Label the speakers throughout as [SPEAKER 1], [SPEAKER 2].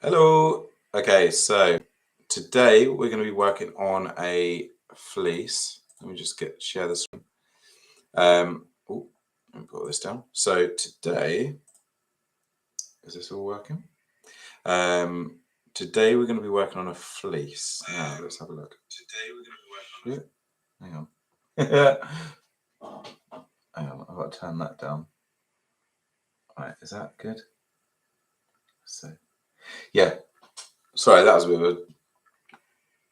[SPEAKER 1] Hello. Okay, so today we're going to be working on a fleece. Let me just share this. Let me put this down. So today, is this all working? Today we're going to be working on a fleece. Now let's have a look. Today we're going to be working on. Hang on. Hang on. I've got to turn that down. All right, is that good? So, yeah. Sorry, that was a bit of a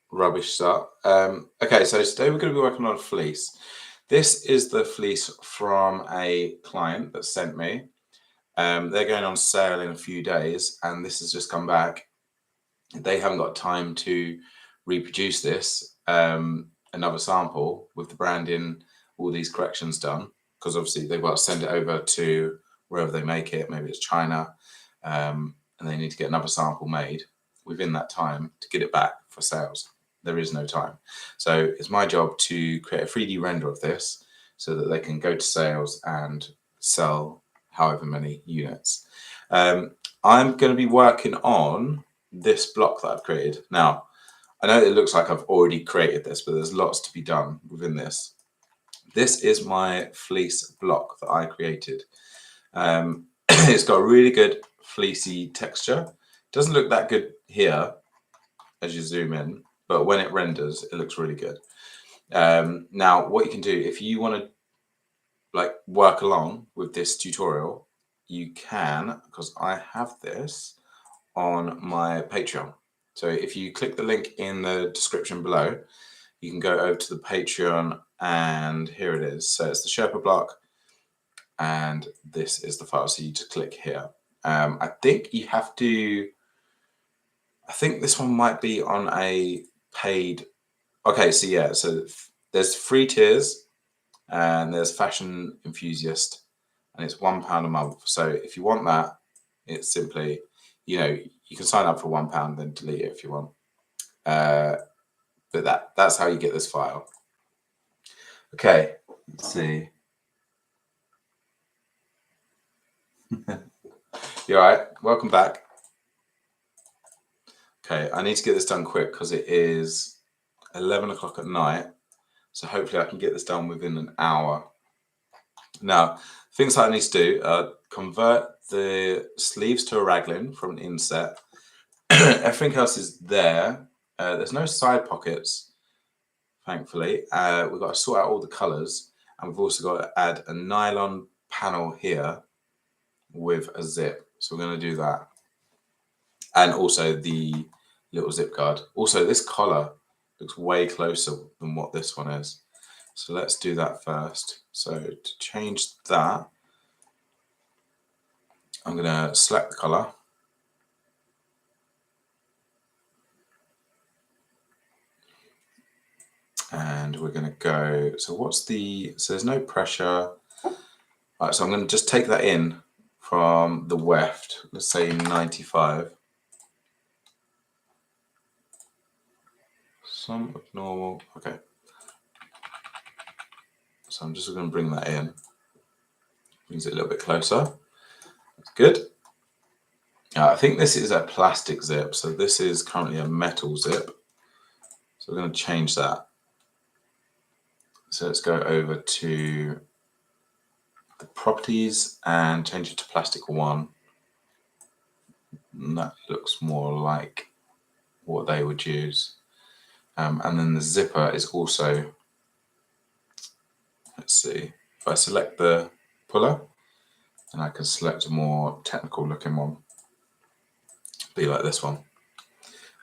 [SPEAKER 1] rubbish start. Okay, so today we're going to be working on a fleece. This is the fleece from a client that sent me. They're going on sale in a few days, and this has just come back. They haven't got time to reproduce this, another sample with the branding, all these corrections done, because obviously they've got to send it over to wherever they make it. Maybe it's China, and they need to get another sample made within that time to get it back for sales. There is no time. So it's my job to create a 3D render of this so that they can go to sales and sell however many units. I'm going to be working on this block that I've created. Now, I know it looks like I've already created this, but there's lots to be done within this. This is my fleece block that I created. It's got a really good fleecy texture. Doesn't look that good here as you zoom in, but when it renders, it looks really good. Now, what you can do if you want to work along with this tutorial, you can, because I have this on my Patreon. So if you click the link in the description below, you can go over to the Patreon, and here it is. So it's the Sherpa block, and this is the file. So you just click here. I think you have to. I think this one might be on a paid. Okay, so yeah, so there's 3 tiers, and there's fashion enthusiast, and it's £1 a month. So if you want that, it's simply, you can sign up for £1, then delete it if you want. But that's how you get this file. Okay, let's see. You all right? Welcome back. Okay, I need to get this done quick because it is 11 o'clock at night. So hopefully I can get this done within an hour. Now, things that I need to do, convert the sleeves to a raglan from an inset. Everything else is there. There's no side pockets, thankfully. We've got to sort out all the colors, and we've also got to add a nylon panel here with a zip. So we're going to do that. And also the little zip guard. Also, this collar looks way closer than what this one is. So let's do that first. So to change that, I'm going to select the color. And we're going to go, so there's no pressure. All right, so I'm going to just take that in from the weft, let's say 95. Some normal, okay. So I'm just going to bring that in. Brings it a little bit closer. That's good. I think this is a plastic zip, so this is currently a metal zip. So we're going to change that. So let's go over to the properties and change it to plastic 1. And that looks more like what they would use. And then the zipper is also, let's see, if I select the puller, then I can select a more technical looking one. Be like this one.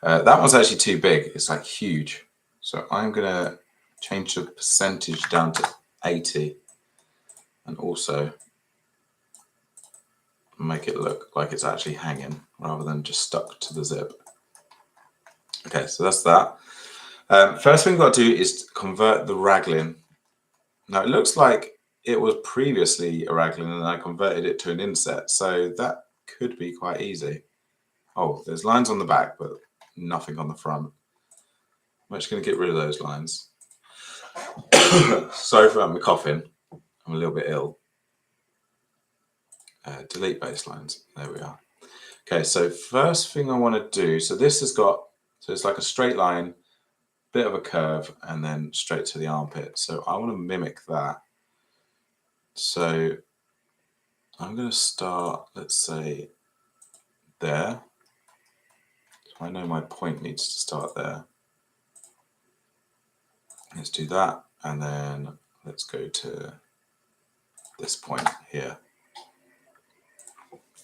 [SPEAKER 1] That one's actually too big. It's like huge. So I'm going to change the percentage down to 80 and also make it look like it's actually hanging rather than just stuck to the zip. Okay, so that's that. First thing we've got to do is convert the raglan. Now it looks like it was previously a raglan and I converted it to an inset, so that could be quite easy. Oh, there's lines on the back, but nothing on the front. I'm actually going to get rid of those lines. Sorry for my coughing. I'm a little bit ill. Delete baselines. There we are. Okay, so first thing I want to do, so this has got, so it's like a straight line, bit of a curve, and then straight to the armpit. So I want to mimic that. So I'm going to start, let's say, there. So I know my point needs to start there. Let's do that, and then let's go to this point here.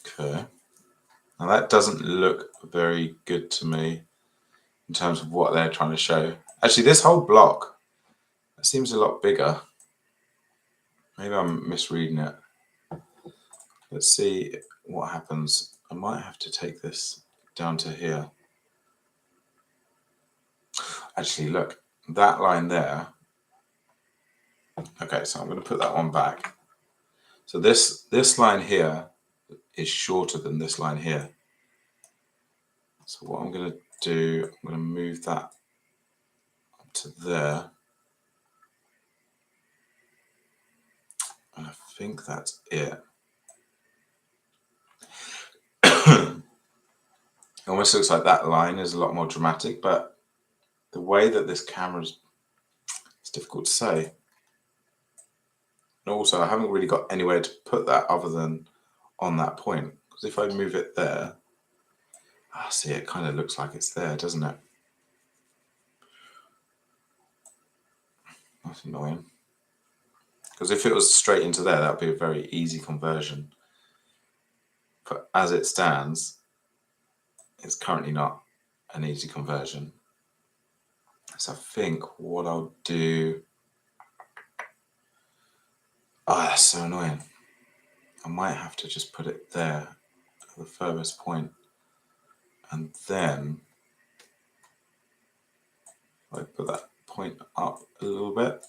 [SPEAKER 1] Okay. Now that doesn't look very good to me in terms of what they're trying to show. Actually, this whole block, that seems a lot bigger. Maybe I'm misreading it. Let's see what happens. I might have to take this down to here. Actually, look, that line there. Okay, so I'm going to put that one back. So this line here is shorter than this line here. So what I'm going to do, I'm going to move that up to there. And I think that's it. It almost looks like that line is a lot more dramatic, but the way that this camera is, it's difficult to say. And also, I haven't really got anywhere to put that other than on that point. Because if I move it there, see, it kind of looks like it's there, doesn't it? That's annoying. Because if it was straight into there, that would be a very easy conversion. But as it stands, it's currently not an easy conversion. So I think what I'll do... Oh, that's so annoying. I might have to just put it there at the furthest point. And then I put that point up a little bit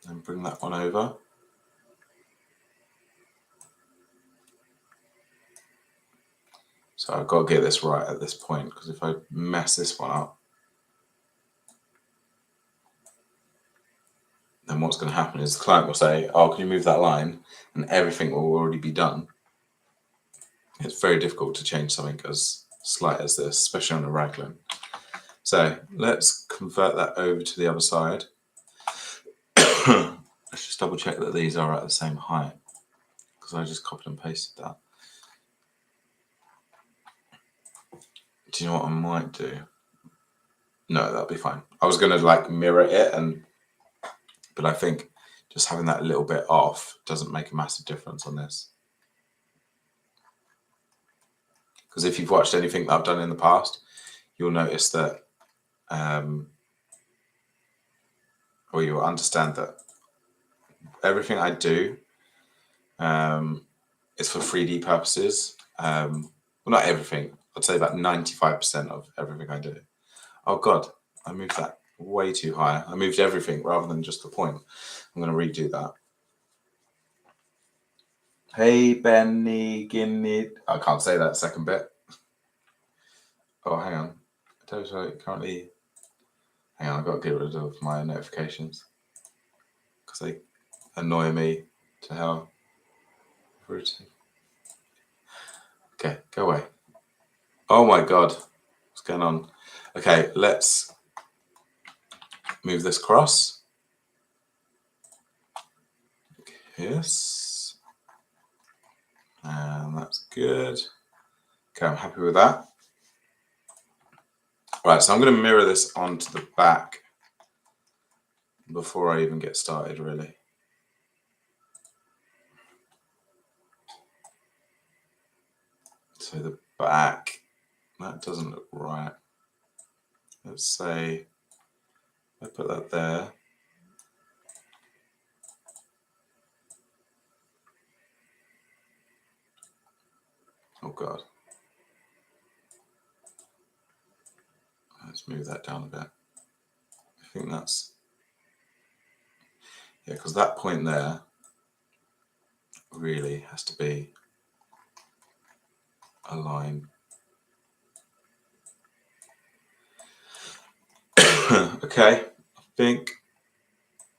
[SPEAKER 1] and bring that one over. So I've got to get this right at this point, because if I mess this one up, then what's going to happen is the client will say, oh, can you move that line? And everything will already be done. It's very difficult to change something as slight as this, especially on a raglan. So let's convert that over to the other side. Let's just double check that these are at the same height, because I just copied and pasted that. Do you know what I might do? No, that'll be fine. I was going to like mirror it, but I think just having that a little bit off doesn't make a massive difference on this. Because if you've watched anything that I've done in the past, you'll notice that, or you'll understand that everything I do is for 3D purposes. Well, not everything. I'd say about 95% of everything I do. Oh God, I moved that way too high. I moved everything rather than just the point. I'm going to redo that. Hey, Benny, Guinea. I can't say that second bit. Oh, hang on. Currently, hang on, I've got to get rid of my notifications because they annoy me to hell. Okay, go away. Oh my God, what's going on? Okay, let's move this across. Yes. And that's good. Okay, I'm happy with that. Right, so I'm going to mirror this onto the back before I even get started, really. So the back, that doesn't look right. Let's say I put that there. Oh God. Let's move that down a bit. I think that's, yeah, because that point there really has to be a line. Okay, I think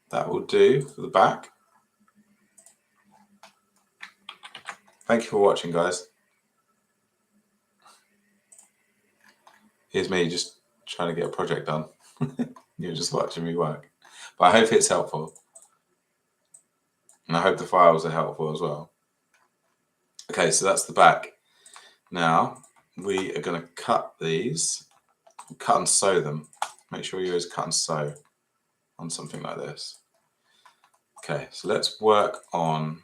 [SPEAKER 1] that will do for the back. Thank you for watching, guys. Here's me just trying to get a project done. You're just watching me work. But I hope it's helpful. And I hope the files are helpful as well. Okay, so that's the back. Now, we are going to cut these, cut and sew them. Make sure you always cut and sew on something like this. Okay, so let's work on,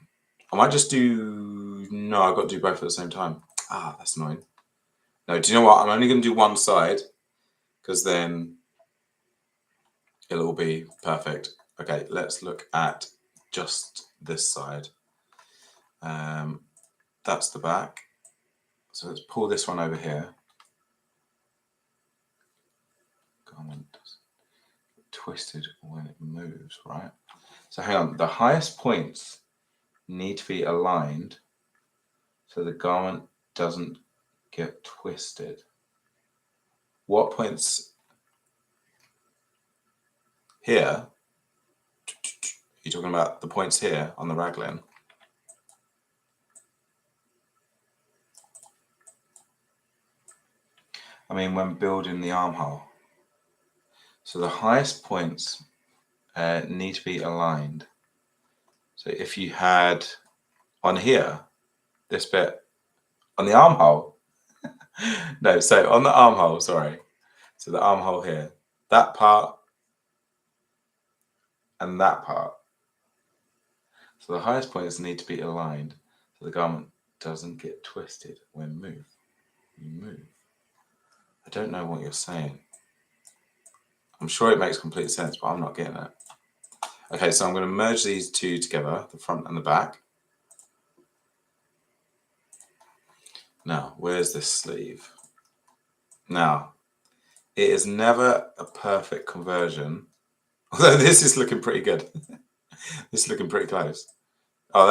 [SPEAKER 1] I might just do, no, I've got to do both at the same time. Ah, that's annoying. No, do you know what? I'm only going to do one side because then it'll all be perfect. Okay, let's look at just this side. That's the back. So let's pull this one over here. Garment twisted when it moves, right? So hang on, the highest points need to be aligned so the garment doesn't get twisted. What points here? You're talking about the points here on the raglan. I mean, when building the armhole. So the highest points need to be aligned. So if you had on here, this bit on the armhole, no, so on the armhole, sorry. So the armhole here, that part and that part. So the highest points need to be aligned so the garment doesn't get twisted when you move. I don't know what you're saying. I'm sure it makes complete sense, but I'm not getting it. Okay, so I'm going to merge these two together, the front and the back. Now, where's this sleeve? Now, it is never a perfect conversion, although this is looking pretty good. This is looking pretty close. Oh,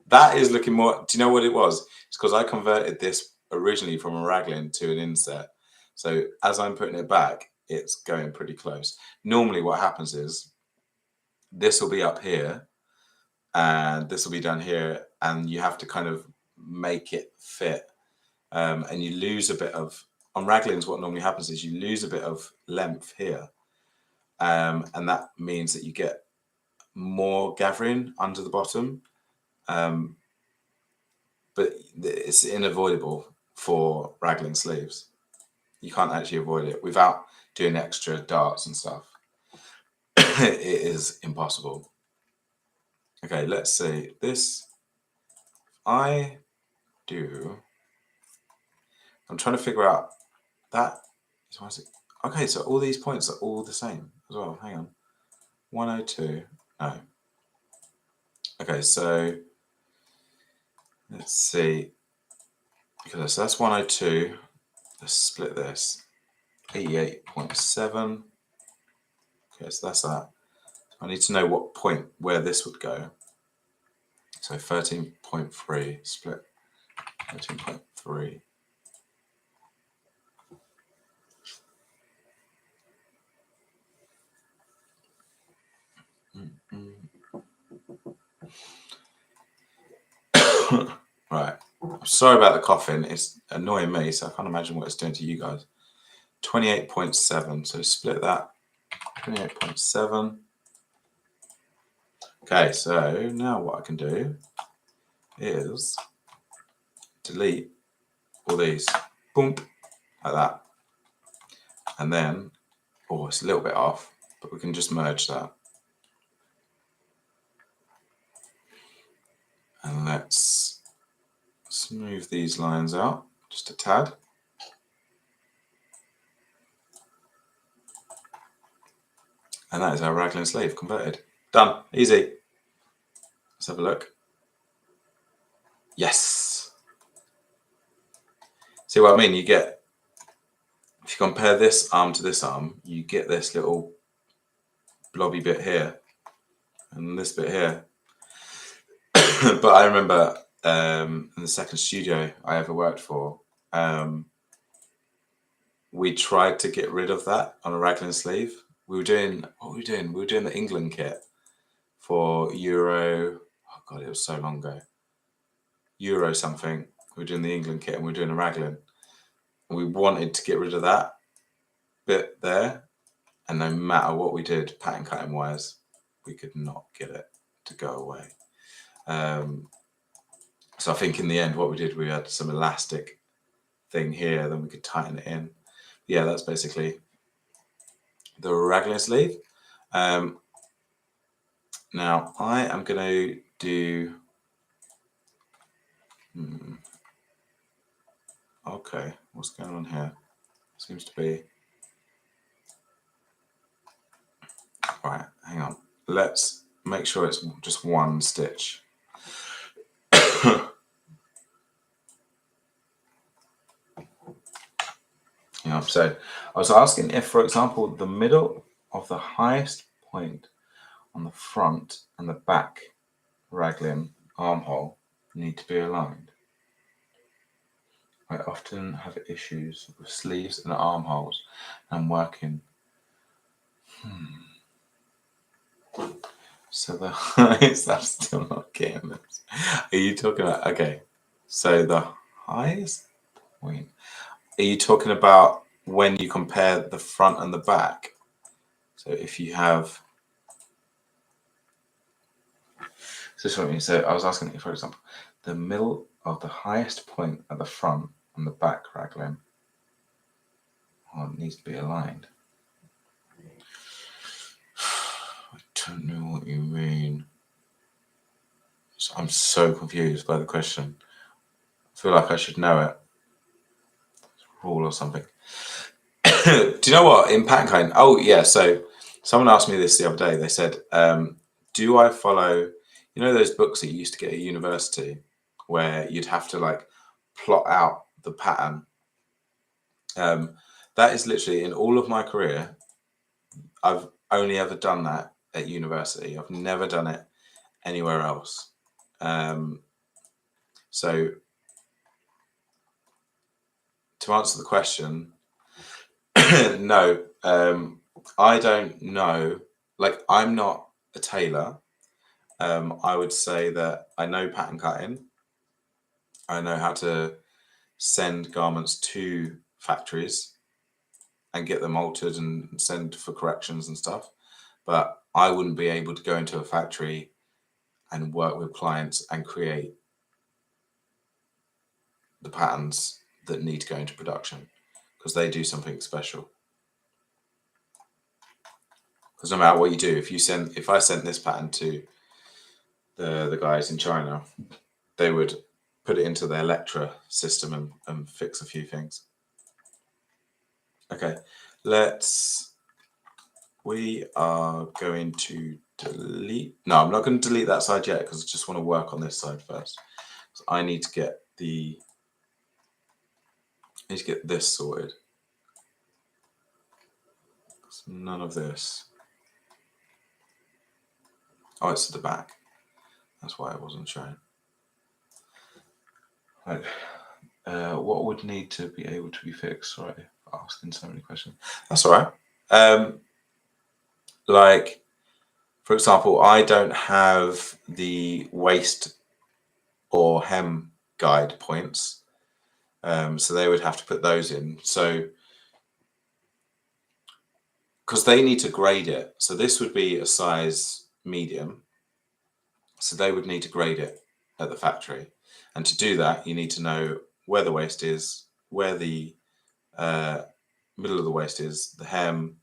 [SPEAKER 1] that is looking more. Do you know what it was? It's because I converted this originally from a raglan to an inset. So as I'm putting it back, it's going pretty close. Normally what happens is this will be up here and this will be down here, and you have to kind of make it fit. And you lose a bit of, on raglans, what normally happens is you lose a bit of length here. And that means that you get more gathering under the bottom. But it's unavoidable for raglan sleeves. You can't actually avoid it without doing extra darts and stuff. It is impossible. Okay, let's see. This, I'm trying to figure out that. Okay, so all these points are all the same as well. Hang on. 102. No. Okay, so let's see. Okay, so that's 102. Let's split this. 88.7. Okay, so that's that. I need to know what point where this would go. So 13.3 split 13.3. Right. I'm sorry about the coughing. It's annoying me, so I can't imagine what it's doing to you guys. 28.7. So split that. 28.7. Okay, so now what I can do is delete all these. Boom. Like that. And then, oh, it's a little bit off, but we can just merge that. And let's smooth these lines out just a tad. And that is our raglan sleeve converted. Done. Easy. Let's have a look. Yes. See what I mean? You get, if you compare this arm to this arm, you get this little blobby bit here and this bit here. But I remember in the second studio I ever worked for, we tried to get rid of that on a raglan sleeve. We were doing, what were we doing? We were doing the England kit for Euro, oh God, it was so long ago. Euro something. We were doing the England kit and we were doing a raglan. And we wanted to get rid of that. bit there, and no matter what we did pattern cutting wise, we could not get it to go away. So I think in the end what we did, we had some elastic thing here, then we could tighten it in. Yeah, that's basically the raglan sleeve. Now I am going to do okay, what's going on here? Seems to be right. Hang on, let's make sure it's just one stitch. Yeah, so I was asking if, for example, the middle of the highest point on the front and the back raglan armhole need to be aligned. I often have issues with sleeves and armholes and working. So the highest, I'm still not getting this. Are you talking about, okay, so the highest point, are you talking about when you compare the front and the back? So if you have, so this is what I mean. So I was asking you, for example, the middle of the highest point at the front and the back raglan needs to be aligned. I don't know what you mean. So I'm so confused by the question. I feel like I should know it. It's a rule or something. Do you know what? In pattern cutting, oh yeah, so someone asked me this the other day. They said, do I follow, you know those books that you used to get at university where you'd have to like plot out the pattern? That is literally, in all of my career, I've only ever done that at university. I've never done it anywhere else. So to answer the question, no, I don't know. Like, I'm not a tailor. I would say that I know pattern cutting. I know how to send garments to factories and get them altered and send for corrections and stuff. But I wouldn't be able to go into a factory and work with clients and create the patterns that need to go into production because they do something special. Because no matter what you do, if I sent this pattern to the guys in China, they would put it into their Electra system and fix a few things. Okay, we are going to delete, no, I'm not going to delete that side yet because I just want to work on this side first. So I need to get this sorted. None of this. Oh, it's at the back. That's why it wasn't showing. Right. What would need to be able to be fixed? Sorry, asking so many questions. That's all right. Like, for example, I don't have the waist or hem guide points, so they would have to put those in. So, because they need to grade it, so this would be a size medium, so they would need to grade it at the factory, and to do that, you need to know where the waist is, where the middle of the waist is, the hem,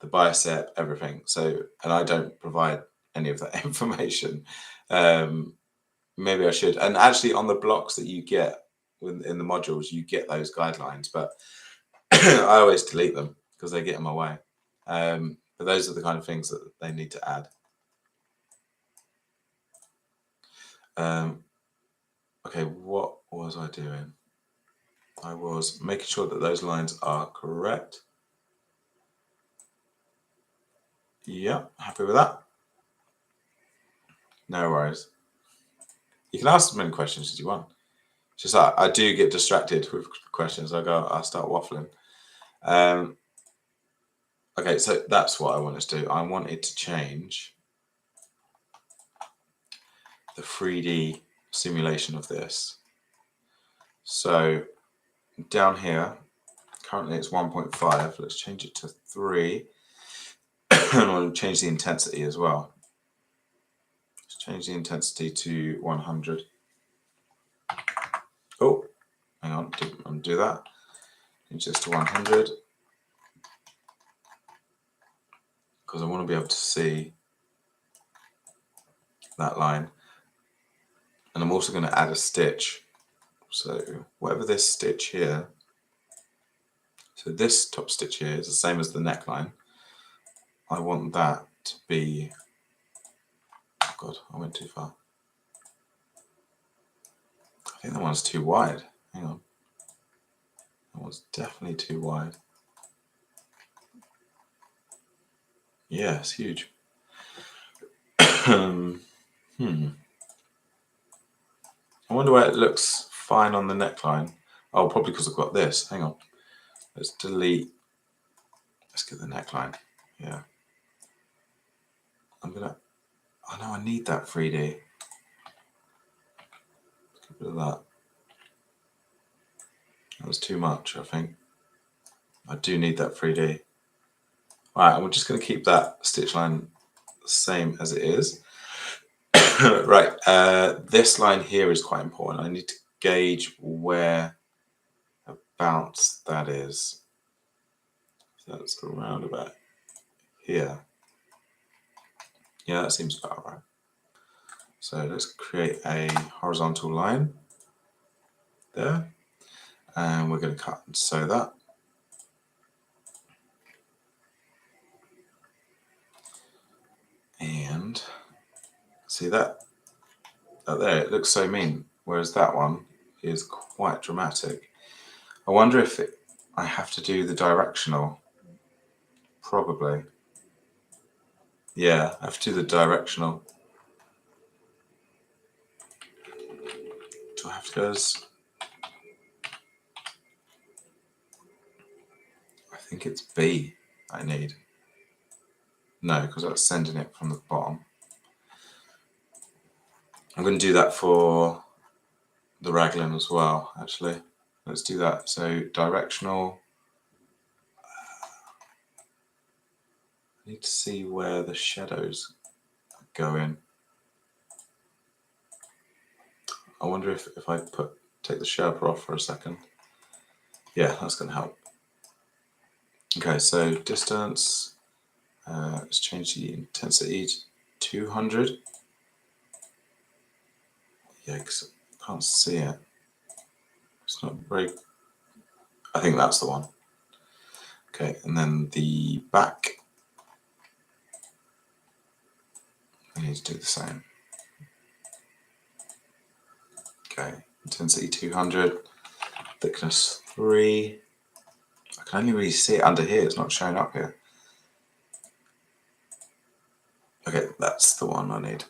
[SPEAKER 1] the bicep, everything. So, and I don't provide any of that information. Maybe I should. And actually, on the blocks that you get in the modules, you get those guidelines, but I always delete them because they get in my way. But those are the kind of things that they need to add. Okay, what was I doing? I was making sure that those lines are correct. Yeah, happy with that. No worries. You can ask as many questions as you want. It's just that I do get distracted with questions. I start waffling. Okay, so that's what I wanted to do. I wanted to change the 3D simulation of this. So down here, currently it's 1.5. Let's change it to 3. And I'll change the intensity as well. Let's change the intensity to 100. Oh, hang on, didn't undo that. Change this to 100. Because I want to be able to see that line. And I'm also going to add a stitch. So whatever this stitch here, so this top stitch here is the same as the neckline. I want that to be, oh God, I went too far. I think that one's too wide. Hang on. That one's definitely too wide. Yeah, it's huge. I wonder where it looks fine on the neckline. Oh, probably because I've got this. Hang on. Let's delete. Let's get the neckline. Yeah. I'm gonna. Oh no, I need that 3D. Let's get rid of that. That was too much, I think. I do need that 3D. Alright, we're just going to keep that stitch line the same as it is. Right, this line here is quite important. I need to gauge where abouts that is. So that's around about here. Yeah, that seems about right. So let's create a horizontal line there. And we're going to cut and sew that. And see that there, it looks so mean, whereas that one is quite dramatic. I wonder if I have to do the directional. Probably. Yeah, I have to do the directional. Do I have to go as... I think it's B I need. No, because that's sending it from the bottom. I'm going to do that for the raglan as well, actually. Let's do that. So directional. I need to see where the shadows go in. I wonder if I take the Sherpa off for a second. Yeah, that's going to help. Okay, so distance. Let's change the intensity to 200. Yikes, I can't see it. It's not very... I think that's the one. Okay, and then the back. I need to do the same. Okay, intensity 200, thickness 3. I can only really see it under here, it's not showing up here. Okay, that's the one I need.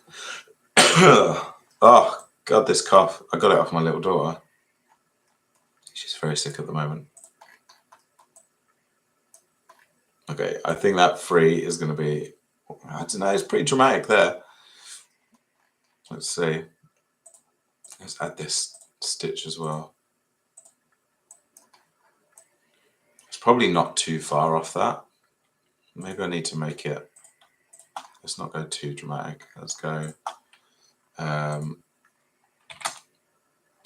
[SPEAKER 1] Oh, God, this cough. I got it off my little daughter. She's very sick at the moment. Okay, I think that 3 is going to be, I don't know, it's pretty dramatic there. Let's see. Let's add this stitch as well. It's probably not too far off that. Maybe I need to make it, let's not go too dramatic. Let's go,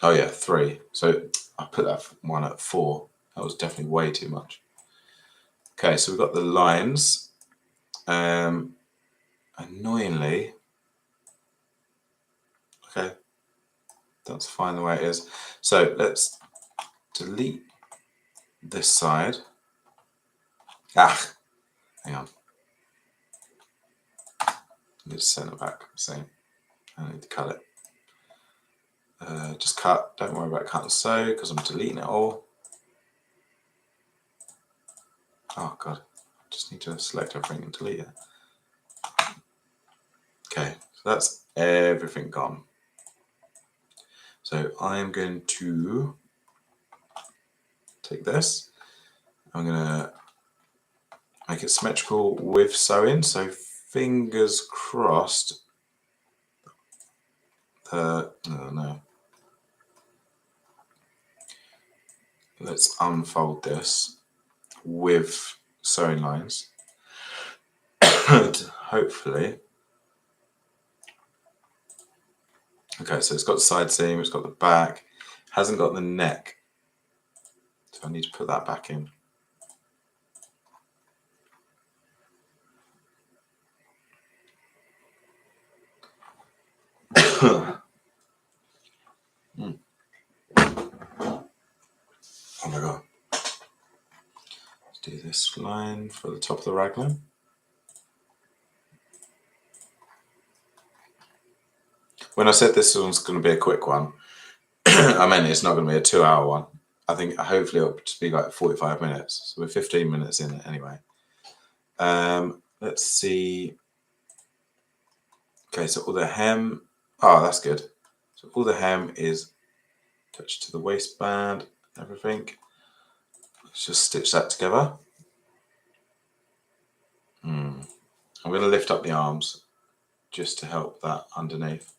[SPEAKER 1] oh yeah, 3. So I put that one at 4. That was definitely way too much. Okay, so we've got the lines. Annoyingly, okay, that's fine the way it is. So let's delete this side. Ah, hang on. I need to send it back. Same. I need to cut it. Just cut. Don't worry about cut and sew because I'm deleting it all. Oh God, I just need to select everything and delete it. Okay, so that's everything gone. So I'm going to take this. I'm going to make it symmetrical with sewing. So fingers crossed. Oh no. Let's unfold this. with sewing lines. Hopefully. Okay, so it's got the side seam, it's got the back, hasn't got the neck. So I need to put that back in. Oh my god. Let's do this line for the top of the raglan. When I said this one's going to be a quick one, I meant it's not going to be a 2-hour one. I think hopefully it'll just be like 45 minutes. So we're 15 minutes in it anyway. Let's see. Okay, so all the hem. Oh, that's good. So all the hem is attached to the waistband, everything. Let's just stitch that together. I'm going to lift up the arms just to help that underneath.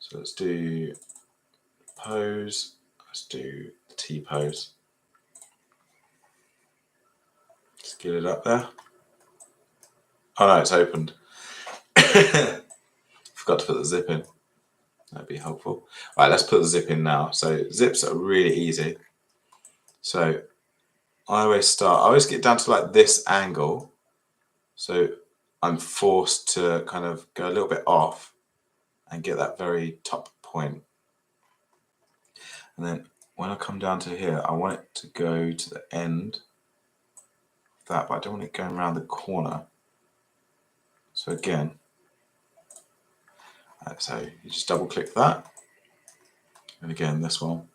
[SPEAKER 1] So let's do pose. Let's do the T pose. Just get it up there. Oh no, it's opened. Forgot to put the zip in. That'd be helpful. All right, let's put the zip in now. So zips are really easy. So I always get down to like this angle. So I'm forced to kind of go a little bit off and get that very top point. And then when I come down to here, I want it to go to the end of that, but I don't want it going around the corner. So again, so you just double click that. And again, this one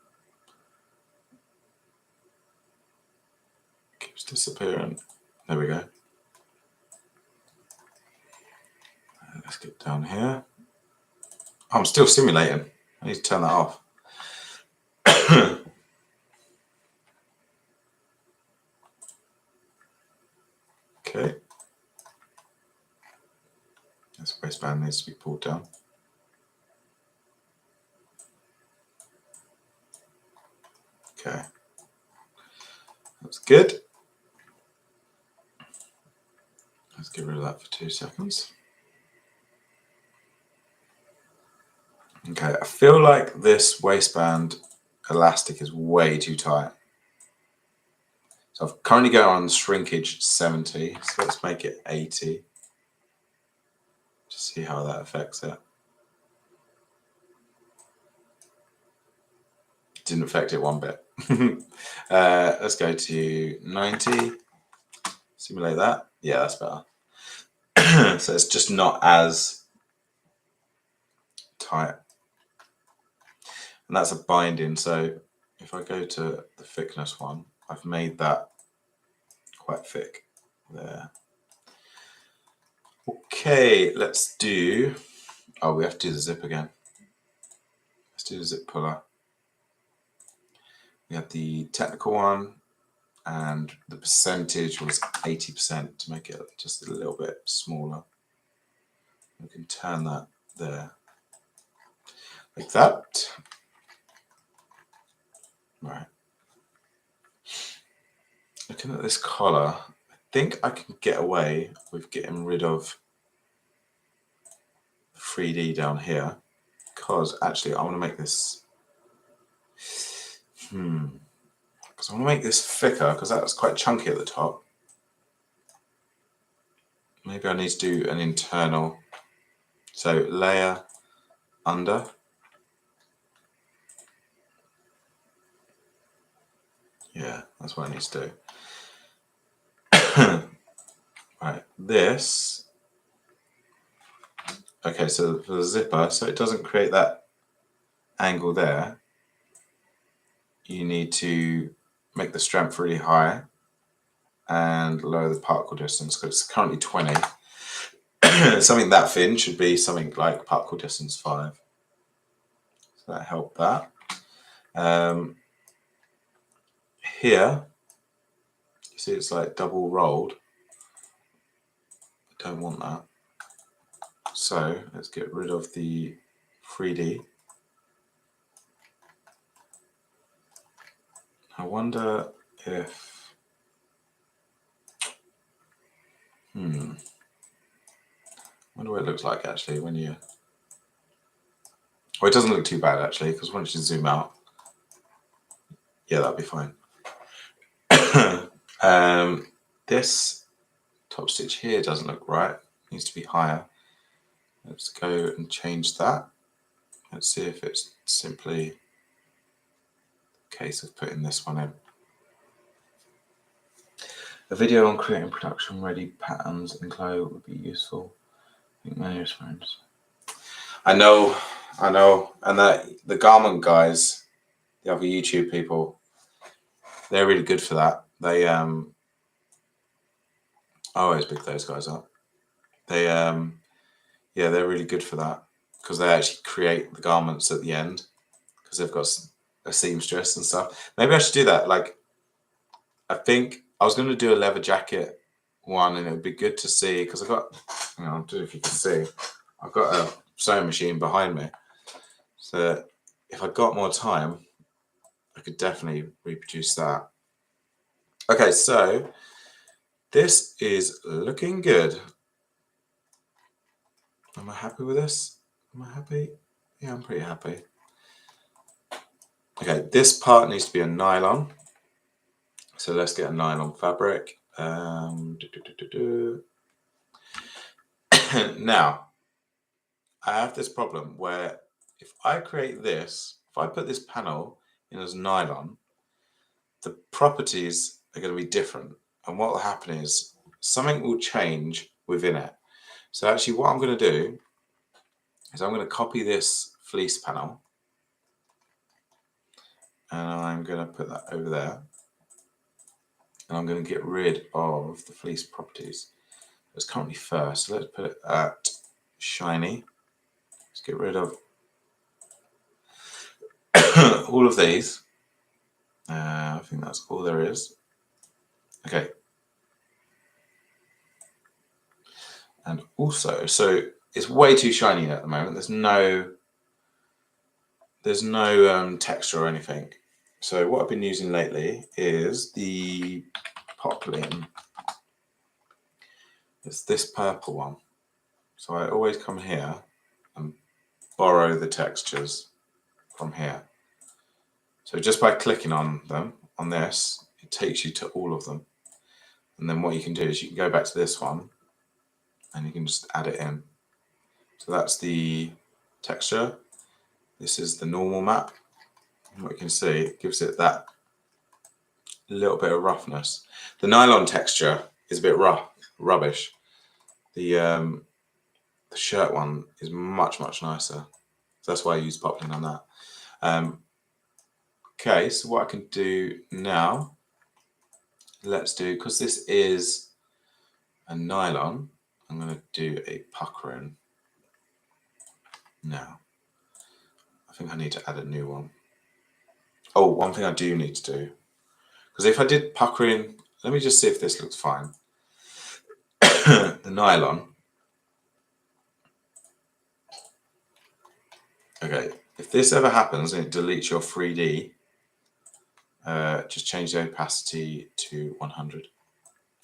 [SPEAKER 1] keeps disappearing. There we go. Let's get down here. Oh, I'm still simulating. I need to turn that off. Okay. This waistband needs to be pulled down. Okay. That's good. Let's get rid of that for 2 seconds. Okay, I feel like this waistband elastic is way too tight. So I've currently got on shrinkage 70, so let's make it 80. Just see how that affects it. Didn't affect it one bit. Let's go to 90. Simulate that. Yeah, that's better. So it's just not as tight. And that's a binding. So if I go to the thickness one, I've made that quite thick there. Okay, let's do. Oh, we have to do the zip again. Let's do the zip puller. We have the technical one, and the percentage was 80% to make it just a little bit smaller. We can turn that there, like that. Right. Looking at this collar, I think I can get away with getting rid of 3D down here, because actually I want to make this. Because I want to make this thicker, because that's quite chunky at the top. Maybe I need to do an internal. So layer under. Yeah, that's what I need to do. Right, this. Okay, so for the zipper, so it doesn't create that angle there, you need to make the strength really high and lower the particle distance, because it's currently 20. Something that thin should be something like particle distance 5. So that helped that. Here, you see it's like double rolled. I don't want that. So let's get rid of the 3D. I wonder if Wonder what it looks like actually when you. Well, it doesn't look too bad actually, because once you zoom out, yeah, that'll be fine. This top stitch here doesn't look right. It needs to be higher. Let's go and change that. Let's see if it's simply a case of putting this one in. A video on creating production ready patterns in CLO would be useful. I think many friends. I know, and that the garment guys, the other YouTube people, they're really good for that. They I always pick those guys up. They yeah, they're really good for that because they actually create the garments at the end because they've got a seamstress and stuff. Maybe I should do that. Like, I think I was going to do a leather jacket one, and it would be good to see because I got, I don't know if you can see, I've got a sewing machine behind me. So if I got more time, I could definitely reproduce that. Okay, so this is looking good. Am I happy with this? Am I happy? Yeah, I'm pretty happy. Okay, this part needs to be a nylon. So let's get a nylon fabric. Now, I have this problem where if I create this, if I put this panel in as nylon, the properties are going to be different. And what will happen is something will change within it. So actually what I'm going to do is I'm going to copy this fleece panel and I'm going to put that over there. And I'm going to get rid of the fleece properties. It's currently first, so let's put it at shiny. Let's get rid of all of these. I think that's all there is. Okay. And also, so it's way too shiny at the moment. There's no texture or anything. So what I've been using lately is the poplin. It's this purple one. So I always come here and borrow the textures from here. So just by clicking on them, on this, it takes you to all of them. And then what you can do is you can go back to this one and you can just add it in. So that's the texture. This is the normal map. And what you can see, it gives it that little bit of roughness. The nylon texture is a bit rubbish. The shirt one is much nicer. So that's why I use poplin on that. Okay, so what I can do now, let's do, because this is a nylon, I'm going to do a puckering now. I think I need to add a new one. Oh, one thing I do need to do, because if I did puckering, let me just see if this looks fine. The nylon. Okay, if this ever happens and it deletes your 3D, just change the opacity to 100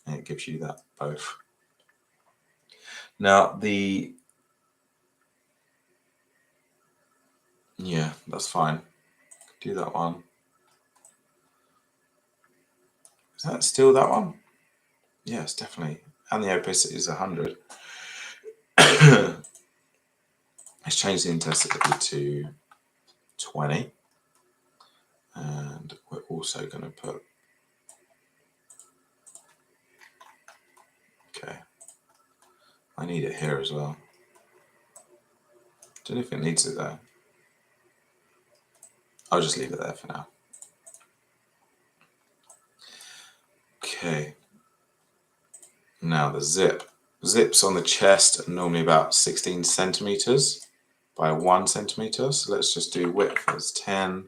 [SPEAKER 1] and it gives you that both. Now yeah, that's fine. Do that one. Is that still that one? Yes, definitely. And the opacity is 100. Let's change the intensity to 20. And we're also going to put, okay, I need it here as well. Don't know if it needs it there. I'll just leave it there for now. Okay. Now the zip. Zips on the chest are normally about 16 centimeters by 1 centimeter. So let's just do width as 10.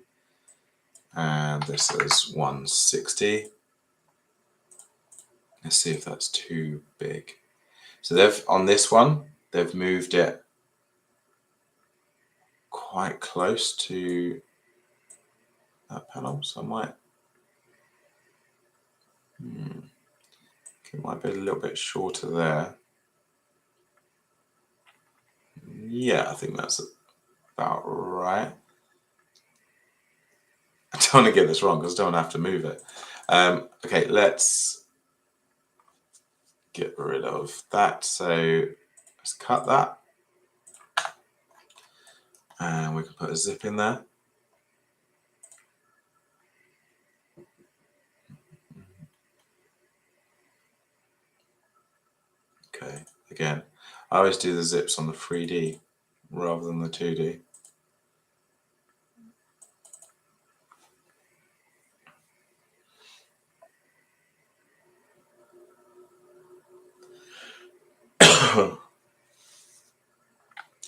[SPEAKER 1] And this is 160. Let's see if that's too big. So they've, on this one, they've moved it quite close to that panel. So I might, It might be a little bit shorter there. Yeah, I think that's about right. I don't want to get this wrong because I don't have to move it. Okay, let's get rid of that. So let's cut that. And we can put a zip in there. Okay, again, I always do the zips on the 3D rather than the 2D.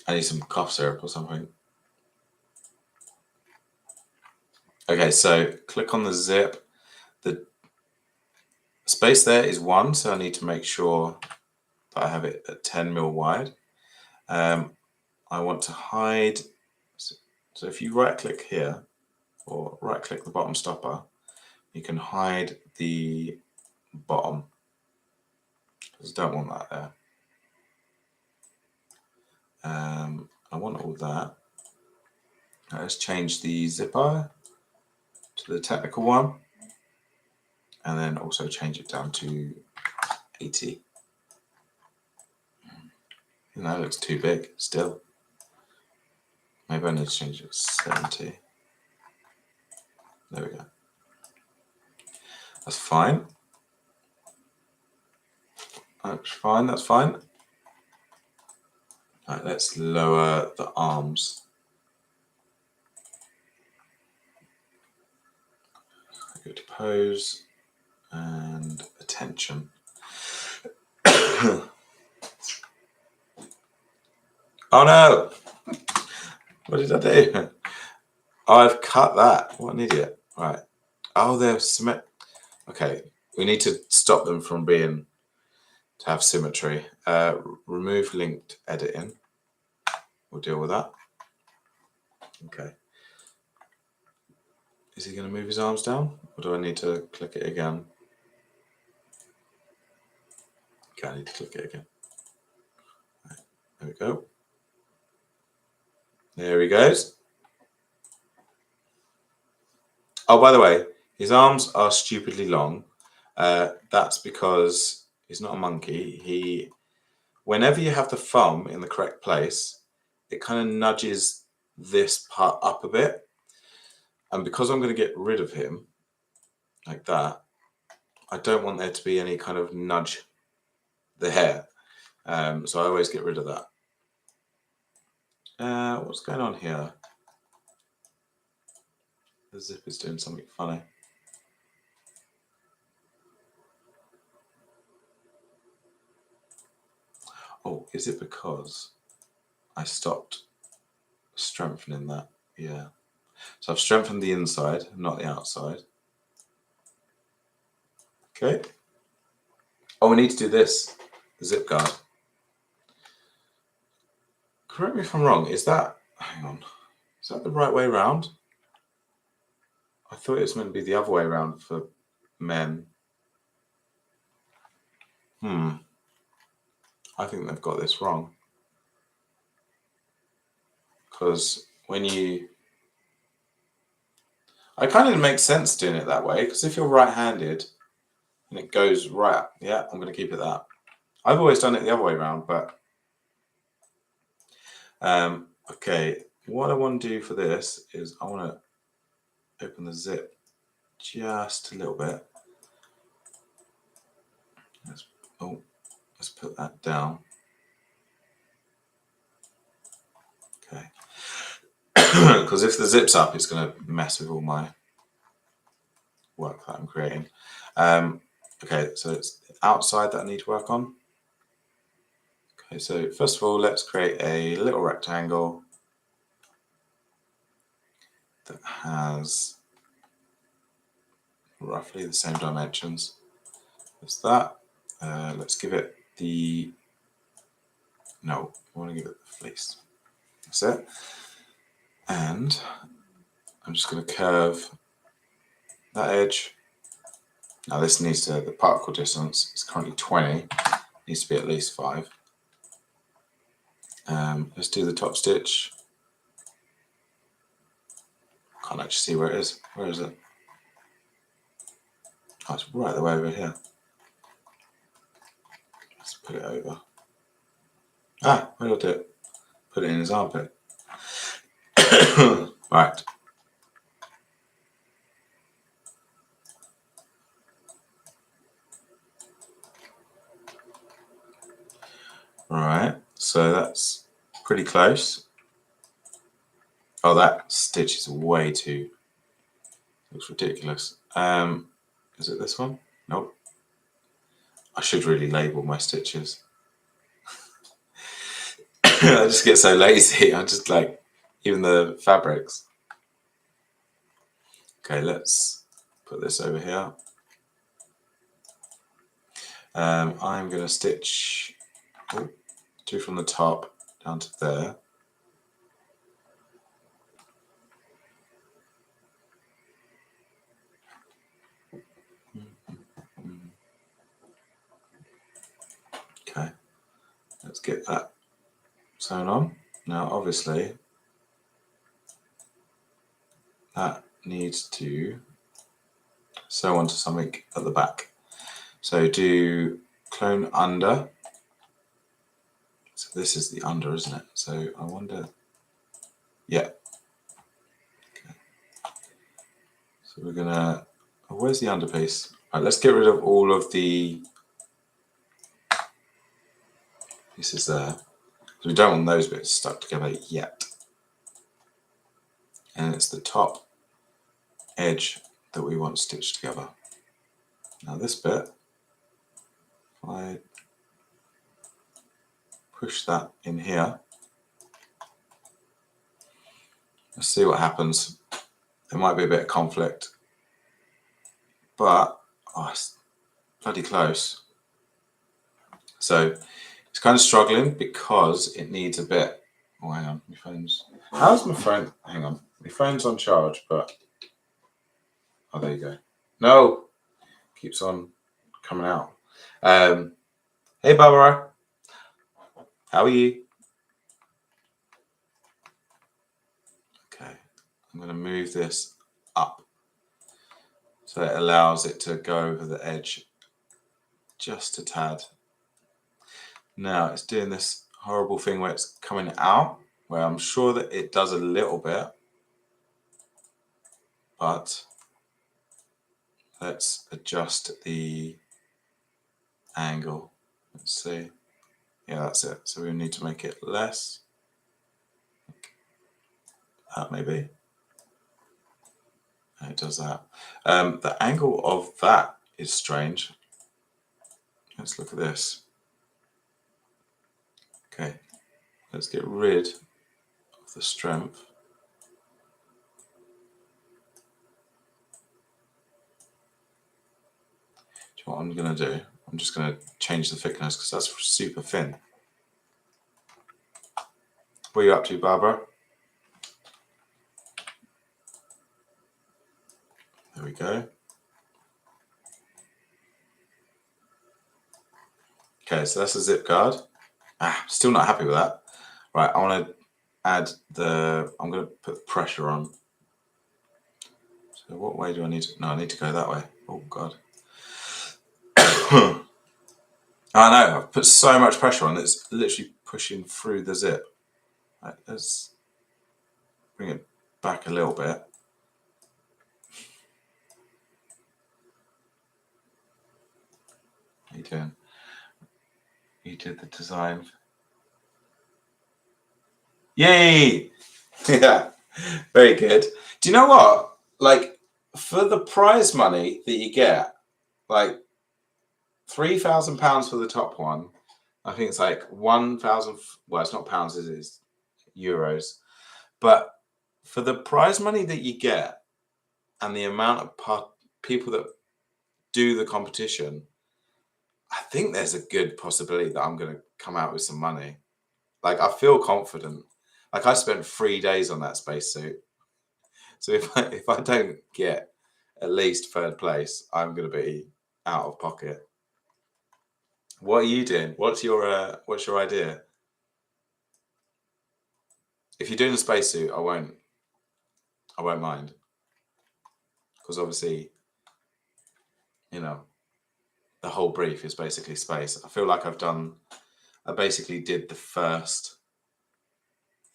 [SPEAKER 1] I need some cough syrup or something. Okay, so click on the zip. The space there is 1, so I need to make sure that I have it at 10 mil wide. I want to hide. So if you right click here, or right click the bottom stopper, you can hide the bottom, because I don't want that there. I want all that. Now let's change the zipper to the technical one, and then also change it down to 80. That looks too big still. Maybe I need to change it to 70. There we go. That's fine. That's fine, that's fine. Right, let's lower the arms. Go to pose and attention. Oh no! What did I do? Oh, I've cut that. What an idiot. Right. Oh, they're symmetric. Okay, we need to stop them from being to have symmetry. Remove linked editing. We'll deal with that. Okay. Is he going to move his arms down? Or do I need to click it again? Okay, I need to click it again. Right, there we go. There he goes. Oh, by the way, his arms are stupidly long. That's because he's not a monkey. Whenever you have the thumb in the correct place, it kind of nudges this part up a bit. And because I'm going to get rid of him like that, I don't want there to be any kind of nudge there. So I always get rid of that. What's going on here? The zip is doing something funny. Oh, is it because I stopped strengthening that? Yeah. So I've strengthened the inside, not the outside. Okay. Oh, we need to do this, the zip guard. Correct me if I'm wrong, is that, hang on, is that the right way round? I thought it was meant to be the other way around for men. I think they've got this wrong. Because when you... I kind of makes sense doing it that way, because if you're right-handed and it goes right up, yeah, I'm going to keep it that. I've always done it the other way around, but... okay, what I want to do for this is I want to open the zip just a little bit. Let's put that down. Okay. Because if the zip's up, it's going to mess with all my work that I'm creating. Okay, so it's the outside that I need to work on. Okay, so first of all, let's create a little rectangle that has roughly the same dimensions as that. Let's give it the... No, I want to give it the fleece. That's it. And I'm just going to curve that edge Now this needs to, the particle distance is currently 20, needs to be at least 5. Let's do the top stitch. Can't actually see where it is. Where is it? Oh, it's right the way over here. Let's put it over. Ah, where did I do it? Put it in his armpit. Right. Right, so that's pretty close. Oh, that stitch is way too, looks ridiculous. Is it this one? Nope. I should really label my stitches. I just get so lazy. I just like, even the fabrics. Okay, let's put this over here. I'm going to stitch, do from the top down to there. Okay, let's get that sewn on. Now, obviously, that needs to sew onto something at the back. So do clone under. So this is the under, isn't it? So I wonder, yeah. Okay. So we're gonna, oh, where's the under piece? All right, let's get rid of all of the pieces there. So we don't want those bits stuck together yet. And it's the top edge that we want stitched together. Now this bit, if I push that in here, let's see what happens. There might be a bit of conflict, but oh, it's bloody close. So it's kind of struggling because it needs a bit. Oh, hang on, my phone's. How's my phone? Hang on, my phone's on charge, but oh, there you go. No, keeps on coming out. Hey, Barbara, how are you? Okay, I'm going to move this up so it allows it to go over the edge just a tad. Now it's doing this horrible thing where it's coming out, where I'm sure that it does a little bit, but let's adjust the angle. Let's see. Yeah, that's it. So we need to make it less. That maybe. And it does that. The angle of that is strange. Let's look at this. Okay, let's get rid of the strength. Do you know what I'm going to do? I'm just going to change the thickness because that's super thin. What are you up to, Barbara? There we go. Okay, so that's a zip guard. Still not happy with that. Right, I want to add the, I'm going to put pressure on. So what way do I need to, no, I need to go that way. Oh, God. I know, I've put so much pressure on, it's literally pushing through the zip. Right, let's bring it back a little bit. How you doing? You did the design. Yay! Yeah, very good. Do you know what? Like, for the prize money that you get, like £3,000 for the top one, I think it's like 1,000. Well, it's not pounds, it is euros. But for the prize money that you get and the amount of people that do the competition, I think there's a good possibility that I'm going to come out with some money. Like, I feel confident. Like, I spent 3 days on that spacesuit. So if I don't get at least third place, I'm going to be out of pocket. What are you doing? What's your idea? If you're doing a spacesuit, I won't mind, because obviously, you know, the whole brief is basically space. I feel like I basically did the first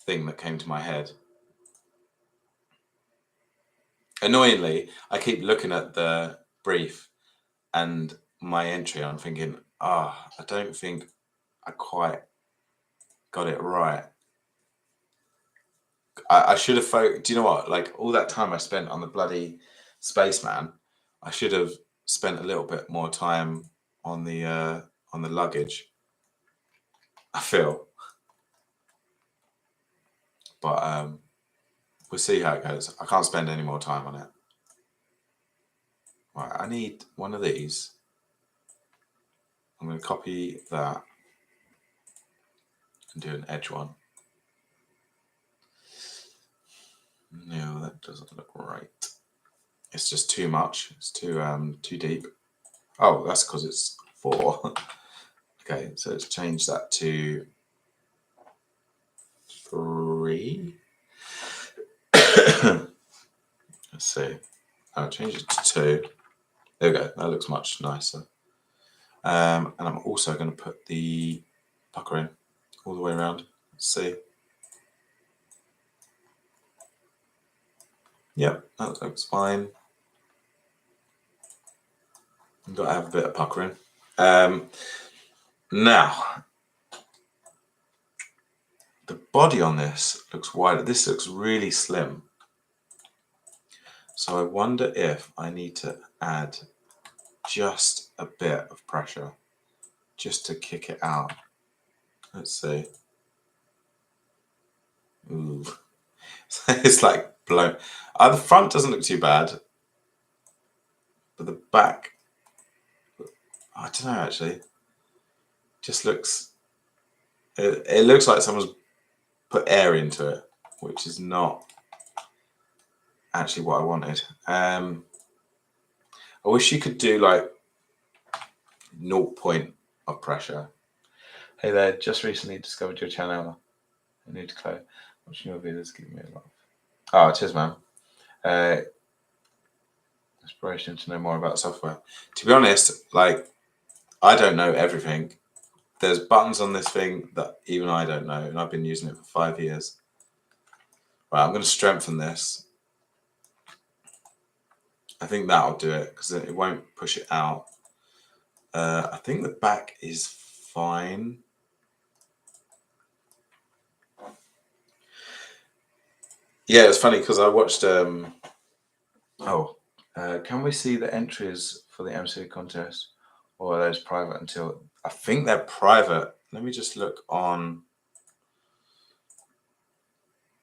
[SPEAKER 1] thing that came to my head. Annoyingly, I keep looking at the brief and my entry. I'm thinking, I don't think I quite got it right. I should have focused. Do you know what? Like, all that time I spent on the bloody spaceman, I should have spent a little bit more time on the luggage, I feel. But we'll see how it goes. I can't spend any more time on it. Right, I need one of these. I'm going to copy that and do an edge one. No, that doesn't look right. It's just too much. It's too deep. Oh, that's because it's 4. Okay, so let's change that to 3. Let's see. I'll change it to 2. There we go. That looks much nicer. And I'm also going to put the pucker in all the way around. Let's see. Yep, that looks fine. I've got to have a bit of puckering. Now, the body on this looks wider. This looks really slim. So I wonder if I need to add just a bit of pressure just to kick it out. Let's see. Ooh. It's like blown. The front doesn't look too bad, but the back, I don't know actually. Just looks. It looks like someone's put air into it, which is not actually what I wanted. I wish you could do like 0 point of pressure. Hey there, just recently discovered your channel. I need to close. Watching your videos give me a laugh. Oh, cheers, man. Inspiration to know more about software. To be honest, like, I don't know everything. There's buttons on this thing that even I don't know, and I've been using it for 5 years. Right, I'm going to strengthen this. I think that'll do it, because it won't push it out. I think the back is fine. Yeah, it's funny because I watched. Can we see the entries for the MC contest, or are those private until? I think they're private. Let me just look on.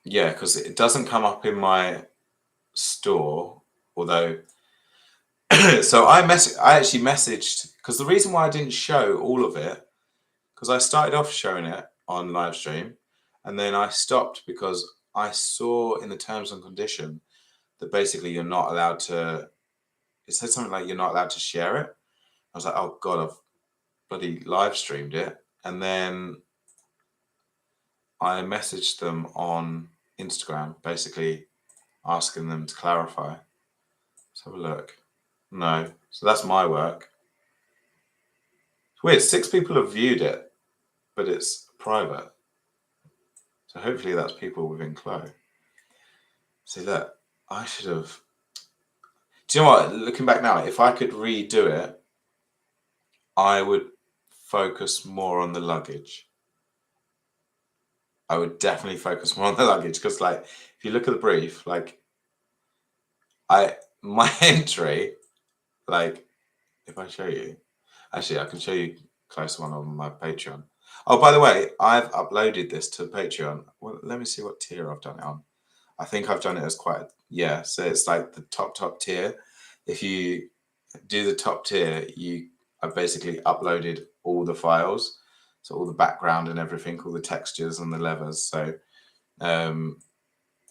[SPEAKER 1] Yeah, because it doesn't come up in my store, although. So I actually messaged, because the reason why I didn't show all of it, because I started off showing it on live stream, and then I stopped because I saw in the terms and condition that basically you're not allowed to. It said something like you're not allowed to share it. I was like, oh god, I've bloody live streamed it, and then I messaged them on Instagram, basically asking them to clarify. Let's have a look. No, so that's my work. It's weird. 6 people have viewed it, but it's private. So hopefully that's people within CLO. See, look, I should have. Do you know what? Looking back now, if I could redo it, I would focus more on the luggage. I would definitely focus more on the luggage, because, like, if you look at the brief, like, my entry, like, if I show you, actually, I can show you a close one on my Patreon. Oh, by the way, I've uploaded this to Patreon. Well, let me see what tier I've done it on. I think I've done it as yeah, so it's like the top tier. If you do the top tier, I've basically uploaded all the files, so all the background and everything, all the textures and the levers. So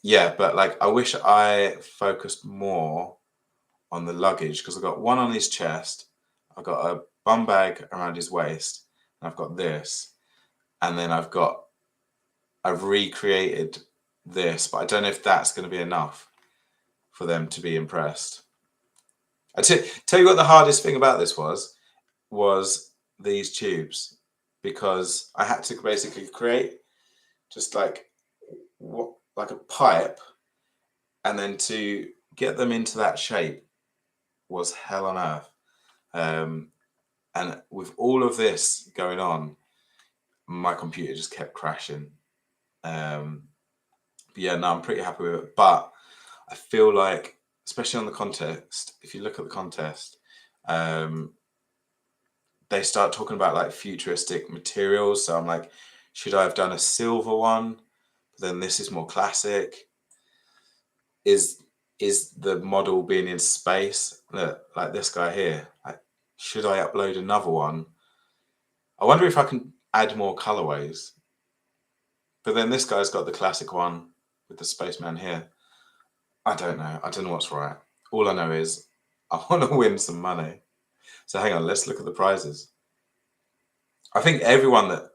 [SPEAKER 1] yeah, but like, I wish I focused more on the luggage, because I've got one on his chest, I've got a bum bag around his waist, and I've got this, and then I've recreated this, but I don't know if that's going to be enough for them to be impressed. I tell you what the hardest thing about this was these tubes, because I had to basically create just like a pipe, and then to get them into that shape was hell on earth. And with all of this going on, my computer just kept crashing. But yeah, no, I'm pretty happy with it. But I feel like, especially on the contest, if you look at the contest, they start talking about like futuristic materials. So I'm like, should I have done a silver one? But then this is more classic. Is the model being in space? Look, like this guy here. Like, should I upload another one? I wonder if I can add more colorways. But then this guy's got the classic one with the spaceman here. I don't know. I don't know what's right. All I know is I want to win some money. So hang on, let's look at the prizes. I think everyone that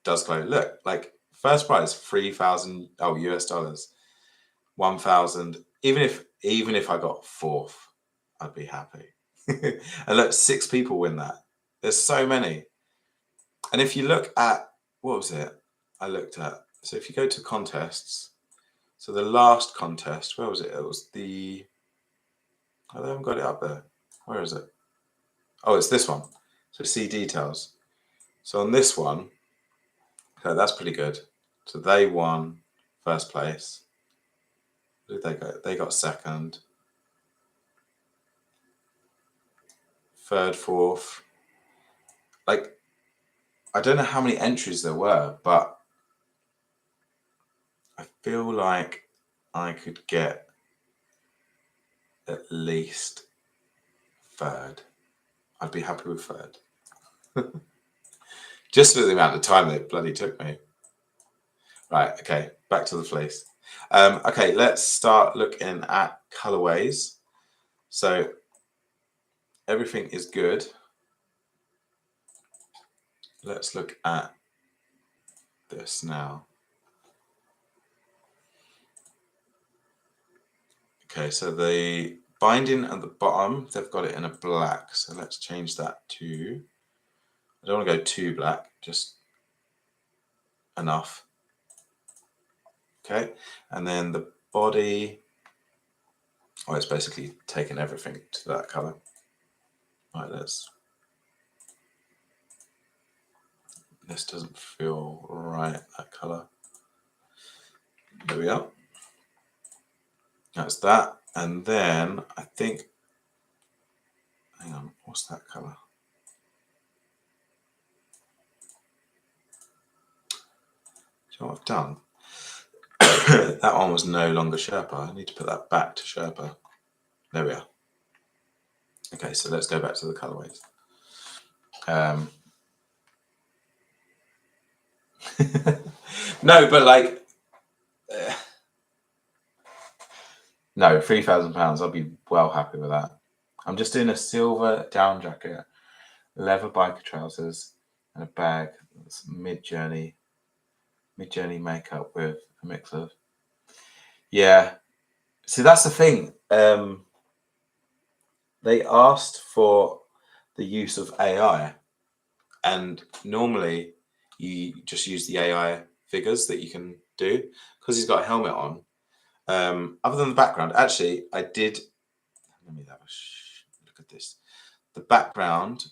[SPEAKER 1] does clothes, look, like first prize, 3,000 US dollars, 1,000. Even if I got fourth, I'd be happy. And look, 6 people win that. There's so many. And if you look at, what was it I looked at? So if you go to contests, so the last contest, where was it? It was the, oh, they haven't got it up there. Where is it? Oh, it's this one. So see details. So on this one, okay, that's pretty good. So they won first place. Where did they go? They got second. Third, fourth. Like, I don't know how many entries there were, but I feel like I could get at least third. I'd be happy with third. Just for the amount of time they bloody took me. Right, okay, back to the fleece. Okay, let's start looking at colorways. So everything is good. Let's look at this now. Okay, so the binding at the bottom, they've got it in a black. So let's change that to, I don't want to go too black, just enough. Okay, and then the body, oh, it's basically taken everything to that color. Right, this doesn't feel right, that color. There we are. That's that. And then I think, hang on, what's that color? Do you know what I've done? That one was no longer Sherpa. I need to put that back to Sherpa. There we are. Okay, so let's go back to the colorways. No, but like, no, £3,000. I'll be well happy with that. I'm just doing a silver down jacket, leather biker trousers, and a bag that's mid-journey makeup with a mix of, yeah. See, that's the thing. They asked for the use of AI, and normally you just use the AI figures that you can do, because he's got a helmet on. Other than the background, actually, I did. Let me have a look at this. The background,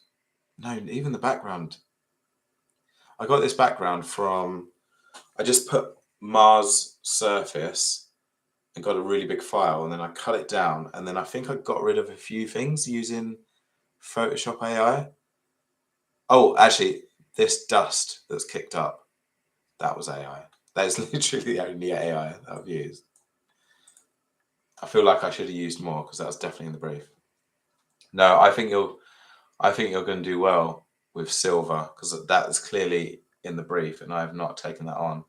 [SPEAKER 1] no, even the background. I got this background from, I just put Mars surface and got a really big file, and then I cut it down, and then I think I got rid of a few things using Photoshop AI. Oh, actually, this dust that's kicked up, that was AI. That is literally the only AI that I've used. I feel like I should have used more, because that was definitely in the brief. No, I think you're going to do well with silver, because that is clearly in the brief, and I have not taken that on.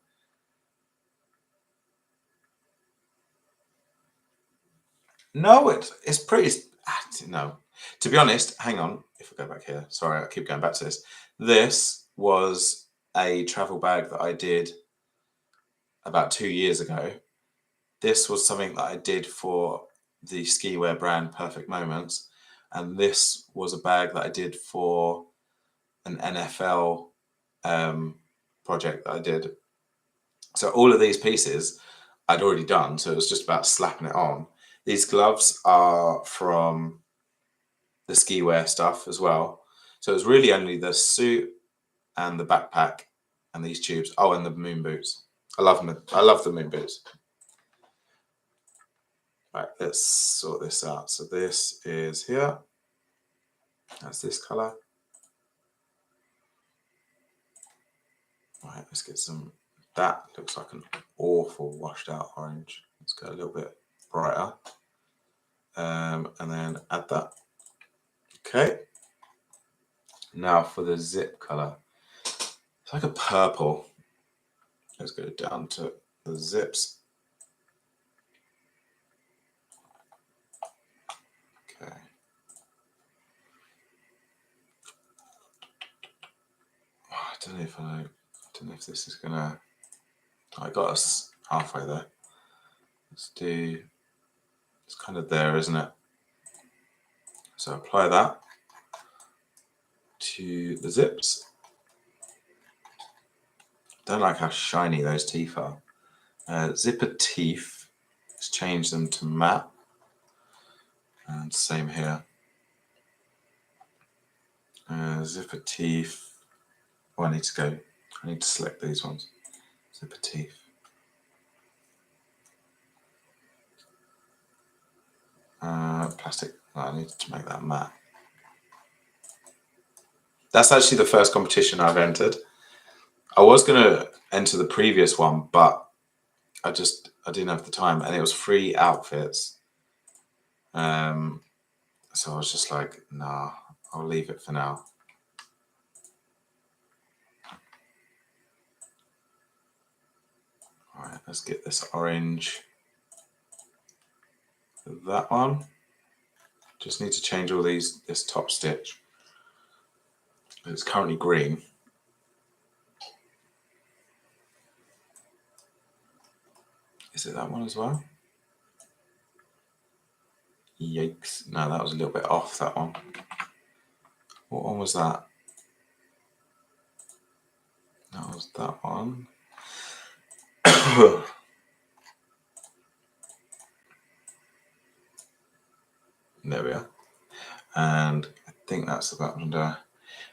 [SPEAKER 1] No, it's pretty. No. To be honest, hang on. If I go back here, sorry, I keep going back to this. This was a travel bag that I did about 2 years ago. This was something that I did for the ski wear brand Perfect Moments. And this was a bag that I did for an NFL project that I did. So all of these pieces I'd already done. So it was just about slapping it on. These gloves are from the ski wear stuff as well. So it's really only the suit and the backpack and these tubes. Oh, and the moon boots. I love them. I love the moon boots. Right, let's sort this out. So this is here. That's this color. Right, let's get some. That looks like an awful washed out orange. Let's go a little bit brighter. And then add that. Okay. Now for the zip color. It's like a purple. Let's go down to the zips. Okay. Oh, I don't know if this is gonna. I got us halfway there. Let's do. It's kind of there, isn't it? So apply that to the zips. Don't like how shiny those teeth are. Zipper teeth. Let's change them to matte. And same here. Zipper teeth. Oh, I need to select these ones. Zipper teeth. Plastic. Oh, I need to make that matte. That's actually the first competition I've entered. I was going to enter the previous one, but I didn't have the time, and it was free outfits. So I was just like, nah, I'll leave it for now. All right, let's get this orange. That one. Just need to change all this top stitch. It's currently green. Is it that one as well? Yikes. No, that was a little bit off, that one. What one was that? That was that one. There we are. And I think that's the button there.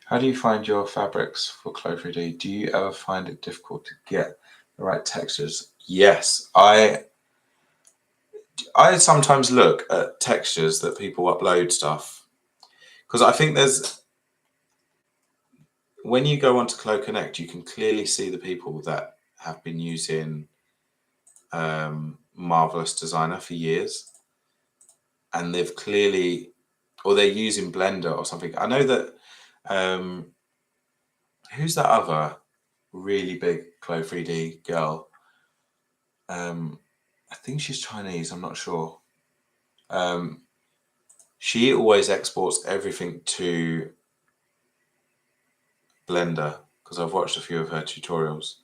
[SPEAKER 1] How do you find your fabrics for CLO3D? Do you ever find it difficult to get the right textures? Yes, I sometimes look at textures that people upload stuff, because I think when you go onto Clo Connect, you can clearly see the people that have been using Marvelous Designer for years, and they've clearly, or they're using Blender or something. I know that who's that other really big CLO3D girl? I think she's Chinese, I'm not sure. She always exports everything to Blender, because I've watched a few of her tutorials,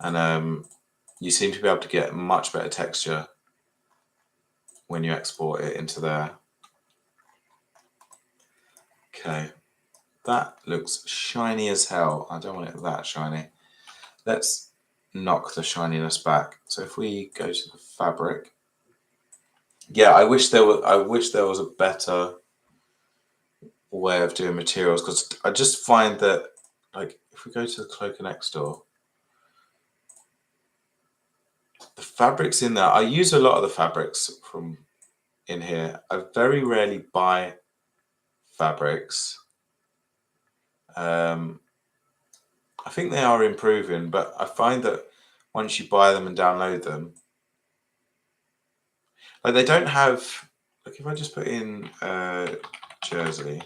[SPEAKER 1] and you seem to be able to get much better texture when you export it into there. Okay, that looks shiny as hell. I don't want it that shiny. Let's knock the shininess back. So if we go to the fabric, yeah, I wish there was a better way of doing materials, because I just find that, like, if we go to the Clo Connect store, the fabrics in there, I use a lot of the fabrics from in here. I very rarely buy fabrics. I think they are improving, but I find that once you buy them and download them, like, they don't have, like, if I just put in jersey,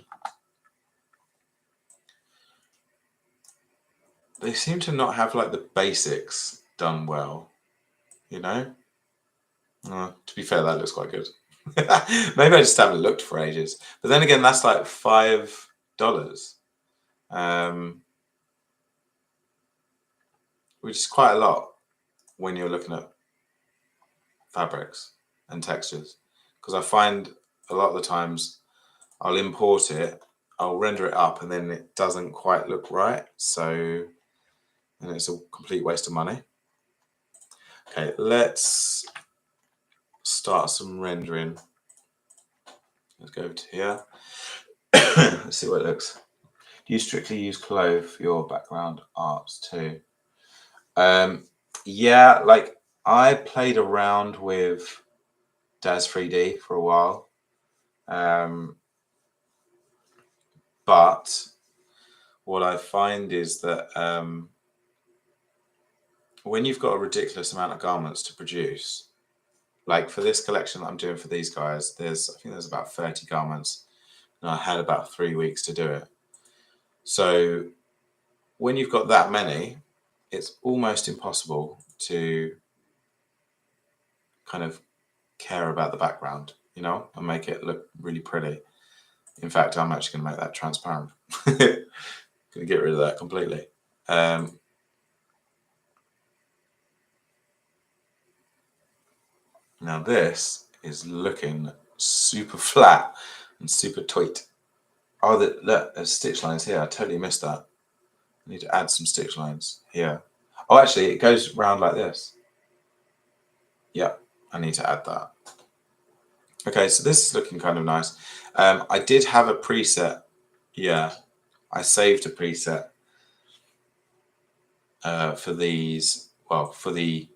[SPEAKER 1] they seem to not have, like, the basics done well, you know? To be fair, that looks quite good. Maybe I just haven't looked for ages. But then again, that's like $5, which is quite a lot when you're looking at fabrics and textures. Because I find a lot of the times I'll import it, I'll render it up, and then it doesn't quite look right. So, and it's a complete waste of money. Okay, let's start some rendering. Let's go over to here. Let's see what it looks. Do you strictly use CLO for your background arts too? Yeah, like I played around with CLO3D for a while. But what I find is that when you've got a ridiculous amount of garments to produce, like for this collection that I'm doing for these guys, I think there's about 30 garments, and I had about 3 weeks to do it. So when you've got that many, it's almost impossible to kind of care about the background, you know, and make it look really pretty. In fact, I'm actually going to make that transparent. Going to get rid of that completely. Now this is looking super flat and super tight. Oh, look, there's stitch lines here. I totally missed that. I need to add some stitch lines here. Oh, actually, it goes round like this. Yeah, I need to add that. Okay, so this is looking kind of nice. I did have a preset. Yeah, I saved a preset for these, well, for the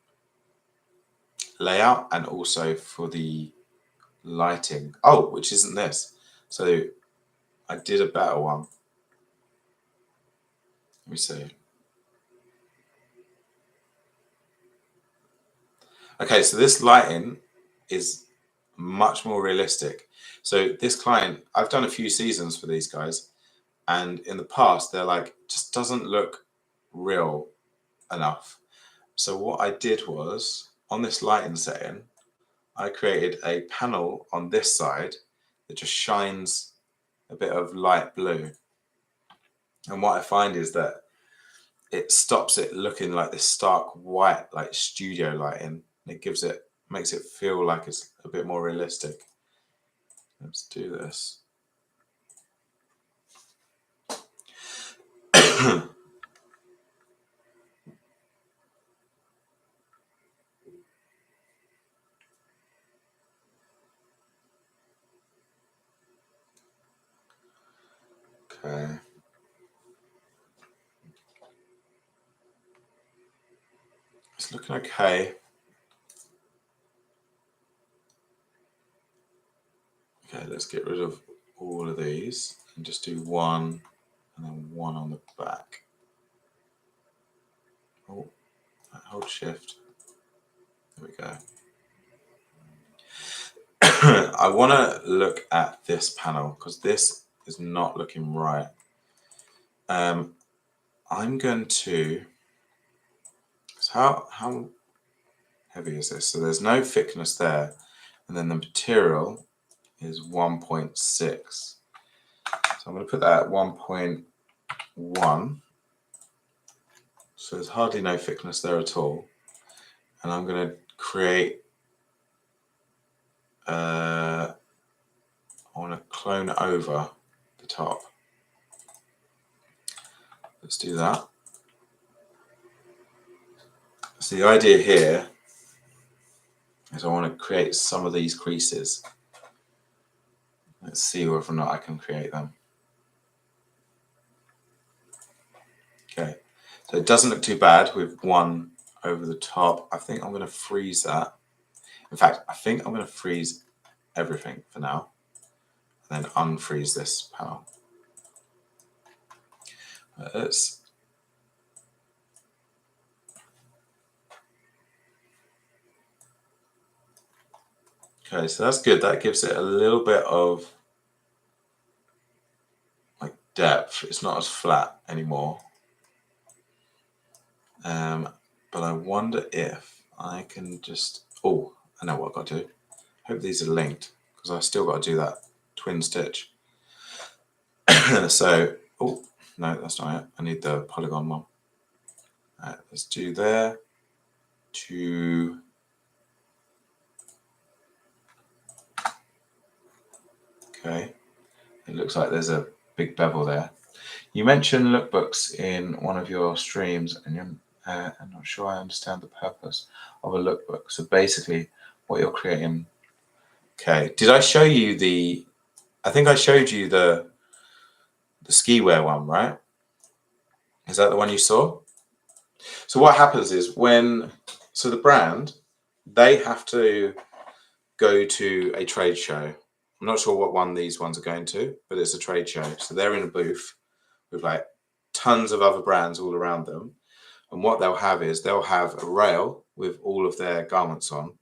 [SPEAKER 1] layout and also for the lighting. Oh, which isn't this. So I did a better one. Let me see. Okay, so this lighting is much more realistic. So this client, I've done a few seasons for these guys, and in the past they're like, just doesn't look real enough. So what I did was, on this lighting setting, I created a panel on this side that just shines a bit of light blue. And what I find is that it stops it looking like this stark white, like studio lighting. It makes it feel like it's a bit more realistic. Let's do this. Okay. It's looking okay. Okay, let's get rid of all of these and just do one and then one on the back. Oh, hold shift. There we go. I want to look at this panel because this is not looking right. I'm going to. So how heavy is this? So there's no thickness there, and then the material is 1.6. So I'm going to put that at 1.1. So there's hardly no thickness there at all, and I'm going to create. I want to clone over the top. Let's do that. So the idea here is I want to create some of these creases. Let's see whether or not I can create them. Okay, so it doesn't look too bad with one over the top. I think I'm going to freeze that. In fact, I think I'm going to freeze everything for now, and then unfreeze this panel. Let's okay, so that's good. That gives it a little bit of like depth. It's not as flat anymore. But I wonder if I can just. Oh, I know what I've got to do. Hope these are linked. because I still got to do that twin stitch. So, oh no, that's not it. I need the polygon one. Right, let's do there. Okay, it looks like there's a big bevel there. You mentioned lookbooks in one of your streams, and I'm not sure I understand the purpose of a lookbook. So basically, what you're creating. Okay, did I show you the? I think I showed you the ski wear one, right? Is that the one you saw? So what happens is so the brand, they have to go to a trade show. I'm not sure what one these ones are going to, but it's a trade show. So they're in a booth with like tons of other brands all around them. And what they'll have is they'll have a rail with all of their garments on.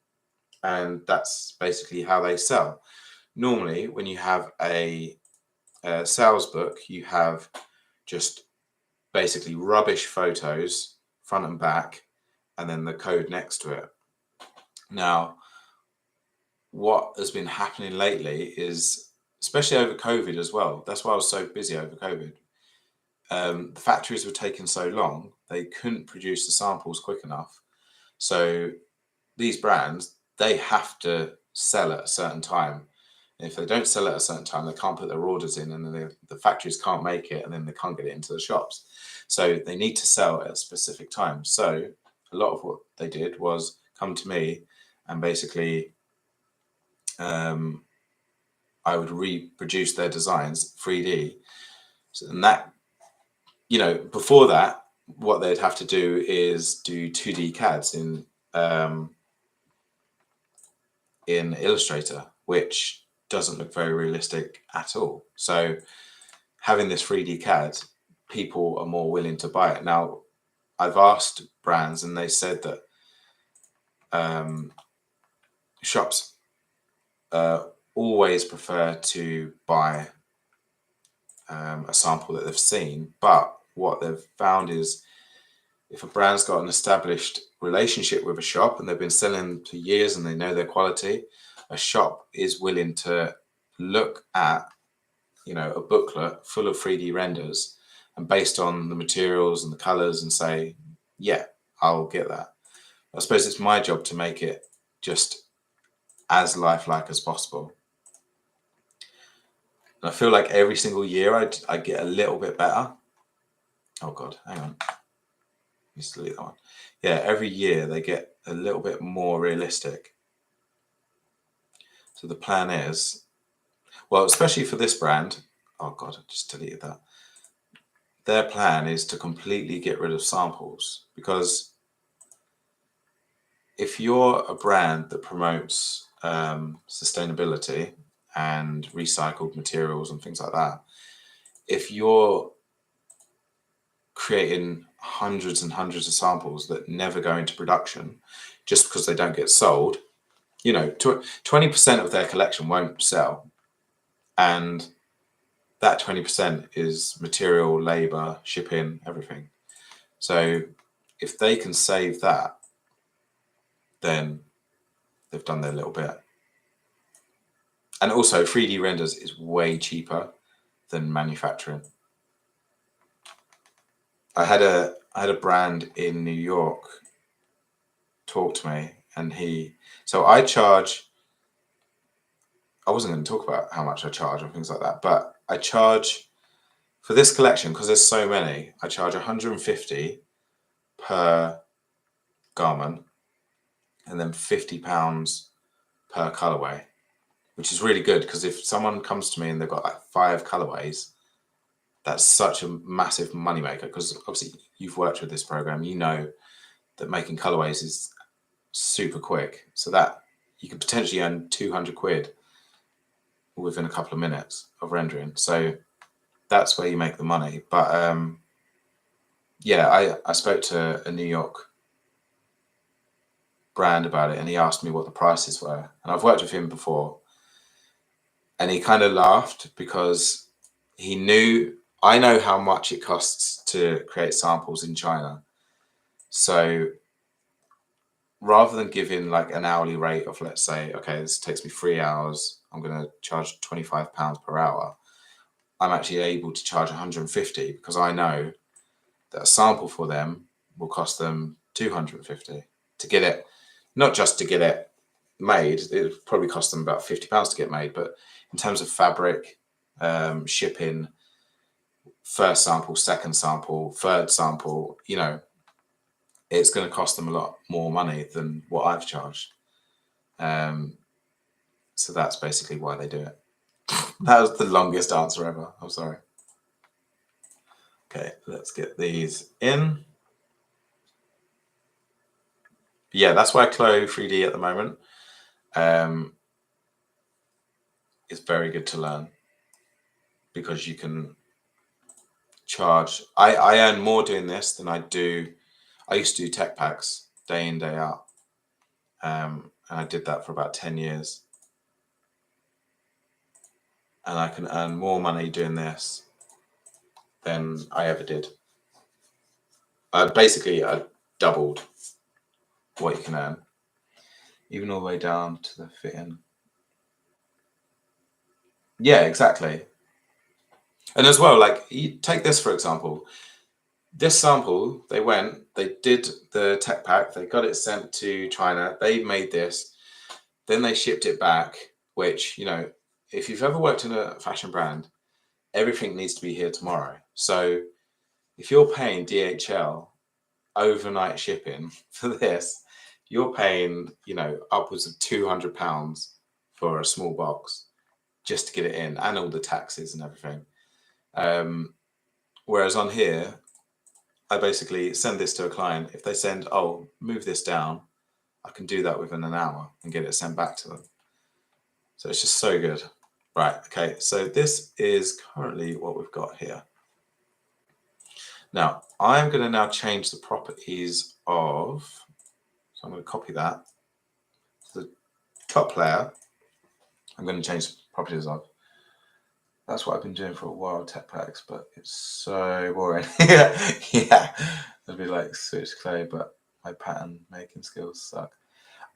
[SPEAKER 1] And that's basically how they sell. Normally, when you have a sales book, you have just basically rubbish photos, front and back, and then the code next to it. Now, what has been happening lately is, especially over COVID as well, that's why I was so busy over COVID. The factories were taking so long, they couldn't produce the samples quick enough. So these brands, they have to sell at a certain time. And if they don't sell at a certain time, they can't put their orders in, and then the factories can't make it, and then they can't get it into the shops. So they need to sell at a specific time. So a lot of what they did was come to me and basically I would reproduce their designs 3D. So, and that, before that, what they'd have to do is do 2D CADs in Illustrator, which doesn't look very realistic at all. So having this 3D CAD, people are more willing to buy it. Now, I've asked brands and they said that shops always prefer to buy a sample that they've seen, but what they've found is if a brand's got an established relationship with a shop and they've been selling for years and they know their quality, a shop is willing to look at a booklet full of 3D renders and based on the materials and the colors and say, yeah, I'll get that. I suppose it's my job to make it just as lifelike as possible. And I feel like every single year I get a little bit better. Oh God, hang on. Let's delete that one. Yeah, every year they get a little bit more realistic. So the plan is, well, especially for this brand, oh God, I just deleted that. Their plan is to completely get rid of samples, because if you're a brand that promotes sustainability and recycled materials and things like that, if you're creating hundreds and hundreds of samples that never go into production just because they don't get sold, 20% of their collection won't sell. And that 20% is material, labor, shipping, everything. So if they can save that, then they've done their little bit. And also 3D renders is way cheaper than manufacturing. I had a brand in New York talk to me, and so I wasn't going to talk about how much I charge and things like that, but I charge for this collection, because there's so many, I charge 150 per garment and then £50 per colorway, which is really good, because if someone comes to me and they've got like 5 colorways, that's such a massive moneymaker, because obviously you've worked with this program, you know that making colorways is super quick, so that you could potentially earn 200 quid within a couple of minutes of rendering. So that's where you make the money. But yeah, I spoke to a New York brand about it, and he asked me what the prices were, and I've worked with him before, and he kind of laughed because I know how much it costs to create samples in China. So rather than giving like an hourly rate of, let's say, okay, this takes me 3 hours I'm going to charge £25 per hour, I'm actually able to charge 150 because I know that a sample for them will cost them 250 to get it, not just to get it made, it would probably cost them about £50 to get made, but in terms of fabric, shipping, first sample, second sample, third sample, you know, it's going to cost them a lot more money than what I've charged. So that's basically why they do it. That was the longest answer ever. I'm sorry. Okay, let's get these in. Yeah, that's why CLO3D at the moment is very good to learn, because you can charge. I earn more doing this than I used to do tech packs day in, day out. And I did that for about 10 years. And I can earn more money doing this than I ever did. Basically, I doubled what you can earn, even all the way down to the fitting. Yeah, exactly. And as well, like, you take this for example. This sample, they did the tech pack, they got it sent to China, they made this, then they shipped it back, which, you know, if you've ever worked in a fashion brand, everything needs to be here tomorrow. So if you're paying DHL overnight shipping for this, you're paying, you know, upwards of £200 for a small box just to get it in, and all the taxes and everything. Whereas on here, I basically send this to a client. If they send, oh, move this down, I can do that within an hour and get it sent back to them. So it's just so good. Right, okay, so this is currently what we've got here. Now, I'm going to now change the properties of, so I'm going to copy that to the top layer. I'm going to change the properties of. That's what I've been doing for a while, tech packs, but it's so boring. Yeah, it'd be like switch clay, but my pattern making skills suck.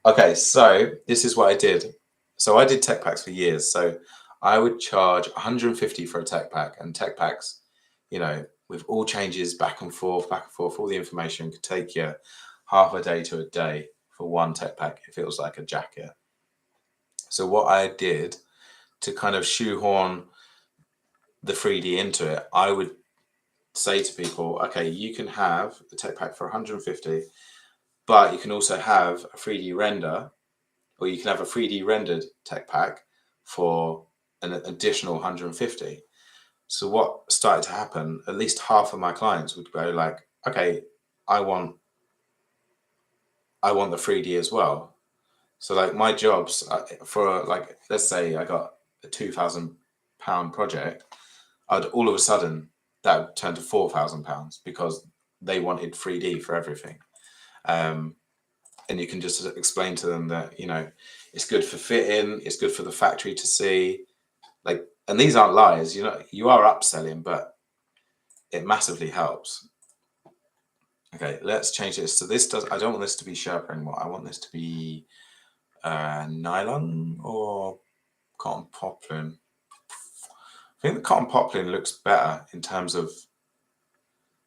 [SPEAKER 1] Okay, so this is what I did. So I did tech packs for years. So I would charge 150 for a tech pack, and tech packs, you know, with all changes back and forth, all the information could take you half a day to a day for one tech pack if it was like a jacket. So what I did to kind of shoehorn the 3D into it, I would say to people, okay, you can have the tech pack for 150, but you can also have a 3D render, or you can have a 3D rendered tech pack for an additional 150. So what started to happen, at least half of my clients would go like, okay, I want the 3D as well. So like my jobs for, like, let's say I got a £2,000 project, I'd all of a sudden that would turn to £4,000 because they wanted 3D for everything. And you can just explain to them that, you know, it's good for fitting, it's good for the factory to see, like, and these aren't lies, you know, you are upselling, but it massively helps. Okay, let's change this. So this I don't want this to be Sherpa anymore. I want this to be nylon or cotton poplin. I think the cotton poplin looks better in terms of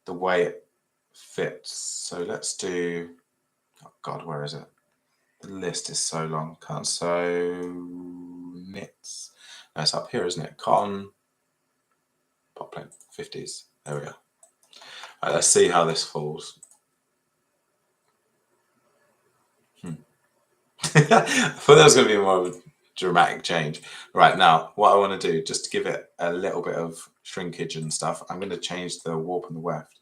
[SPEAKER 1] the way it fits. So let's do, oh God, where is it? The list is so long. Can't sew knits. No, it's up here, isn't it? Cotton poplin 50s. There we go. Right, let's see how this falls. I thought that was going to be more of a dramatic change. Right, now, what I want to do, just to give it a little bit of shrinkage and stuff, I'm going to change the warp and the weft.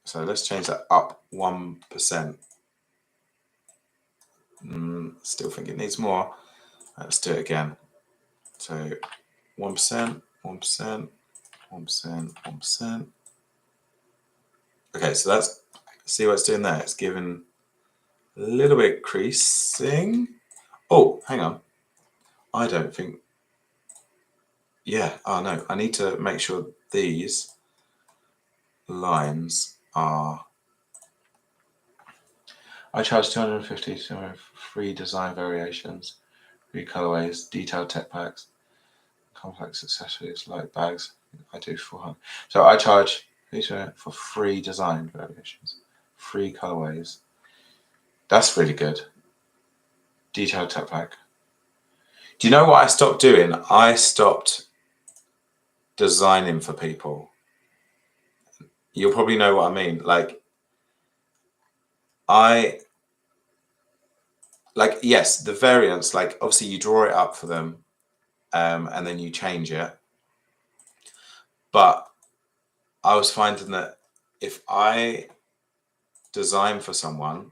[SPEAKER 1] So let's change that up 1%. Still think it needs more. Let's do it again. So 1%, 1%, 1%, 1%. Okay, so that's, see what it's doing there. It's giving a little bit creasing. Oh, hang on. I don't think, yeah, oh no, I need to make sure these lines are, I charge 250 for free design variations. 3 colorways, detailed tech packs, complex accessories like bags. I do 400. So I charge for free design variations, 3 colorways. That's really good. Detailed tech pack. Do you know what I stopped doing? I stopped designing for people. You'll probably know what I mean. Yes, the variants, like obviously you draw it up for them, and then you change it. But I was finding that if I design for someone,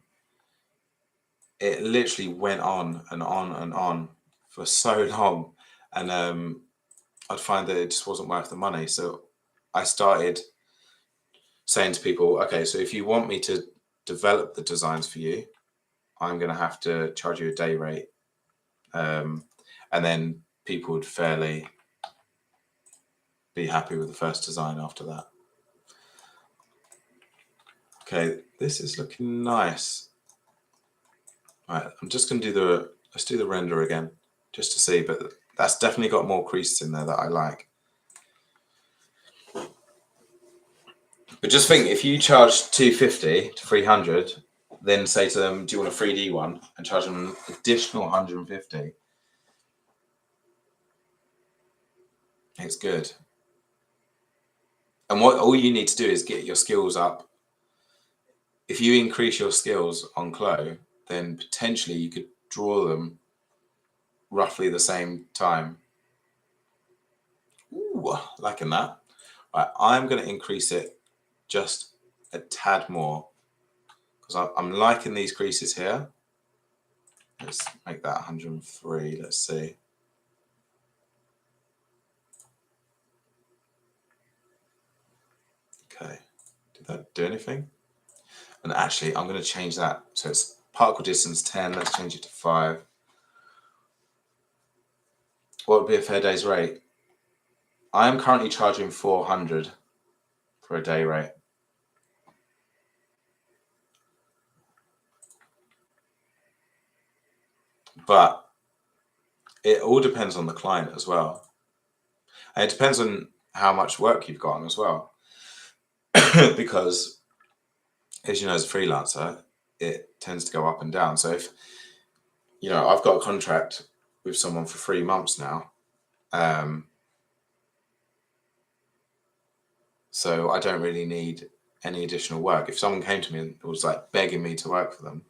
[SPEAKER 1] it literally went on and on and on for so long, and I'd find that it just wasn't worth the money. So I started saying to people, okay, so if you want me to develop the designs for you, I'm going to have to charge you a day rate. And then people would fairly be happy with the first design after that. Okay, this is looking nice. All right, I'm just going to do let's do the render again, just to see, but that's definitely got more creases in there that I like. But just think, if you charge 250 to 300, then say to them, do you want a 3D one? And charge them an additional 150. It's good. And all you need to do is get your skills up. If you increase your skills on Clo, then potentially you could draw them roughly the same time. Ooh, liking that. Right, I'm going to increase it just a tad more because I'm liking these creases here. Let's make that 103. Let's see. Okay, did that do anything? And actually, I'm going to change that. So it's particle distance 10. Let's change it to 5. What would be a fair day's rate? I am currently charging 400 for a day rate. But it all depends on the client as well. And it depends on how much work you've got on as well. Because, as you know, as a freelancer, it tends to go up and down. So if, I've got a contract with someone for 3 months now, so I don't really need any additional work. If someone came to me and was like begging me to work for them,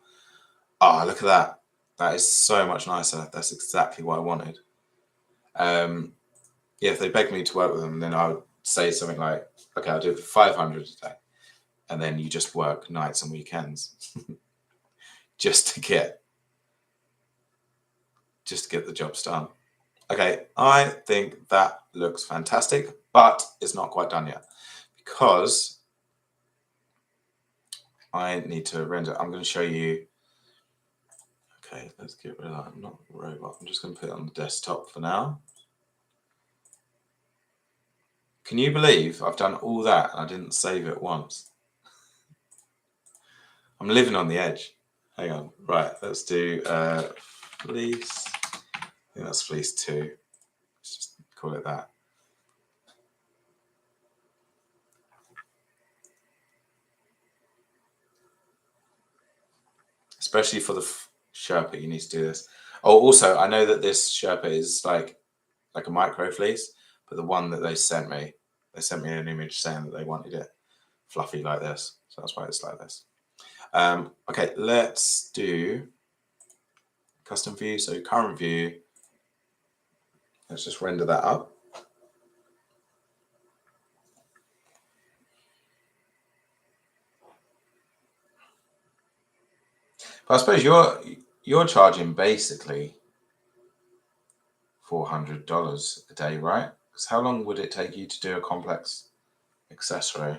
[SPEAKER 1] oh, look at that. That is so much nicer. That's exactly what I wanted. If they begged me to work with them, then I would say something like, okay, I'll do it for 500 a day. And then you just work nights and weekends just to get the jobs done. Okay, I think that looks fantastic, but it's not quite done yet because I need to render. I'm going to show you. Okay, let's get rid of that. Not robot. I'm just going to put it on the desktop for now. Can you believe I've done all that and I didn't save it once? I'm living on the edge. Hang on. Right, let's do Fleece. I think that's Fleece 2. Let's just call it that. Especially for the Sherpa, you need to do this. Oh, also, I know that this Sherpa is like a micro fleece, but the one that they sent me an image saying that they wanted it fluffy like this. So that's why it's like this. Okay, let's do custom view. So current view. Let's just render that up. But I suppose you're charging basically $400 a day, right? Because how long would it take you to do a complex accessory?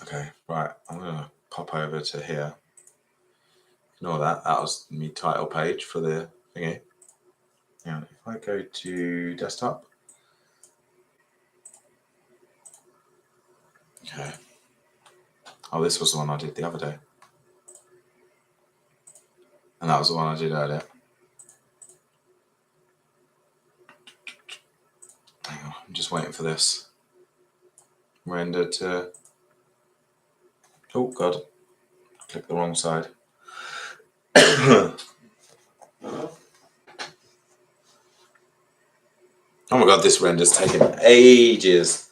[SPEAKER 1] Okay, right. I'm gonna pop over to here. Ignore that. That was my title page for the thingy. Now, if I go to desktop, okay. Oh, this was the one I did the other day. And that was the one I did earlier. Hang on, I'm just waiting for this render to... Oh, God. Click the wrong side. Oh my God, this render's taken ages.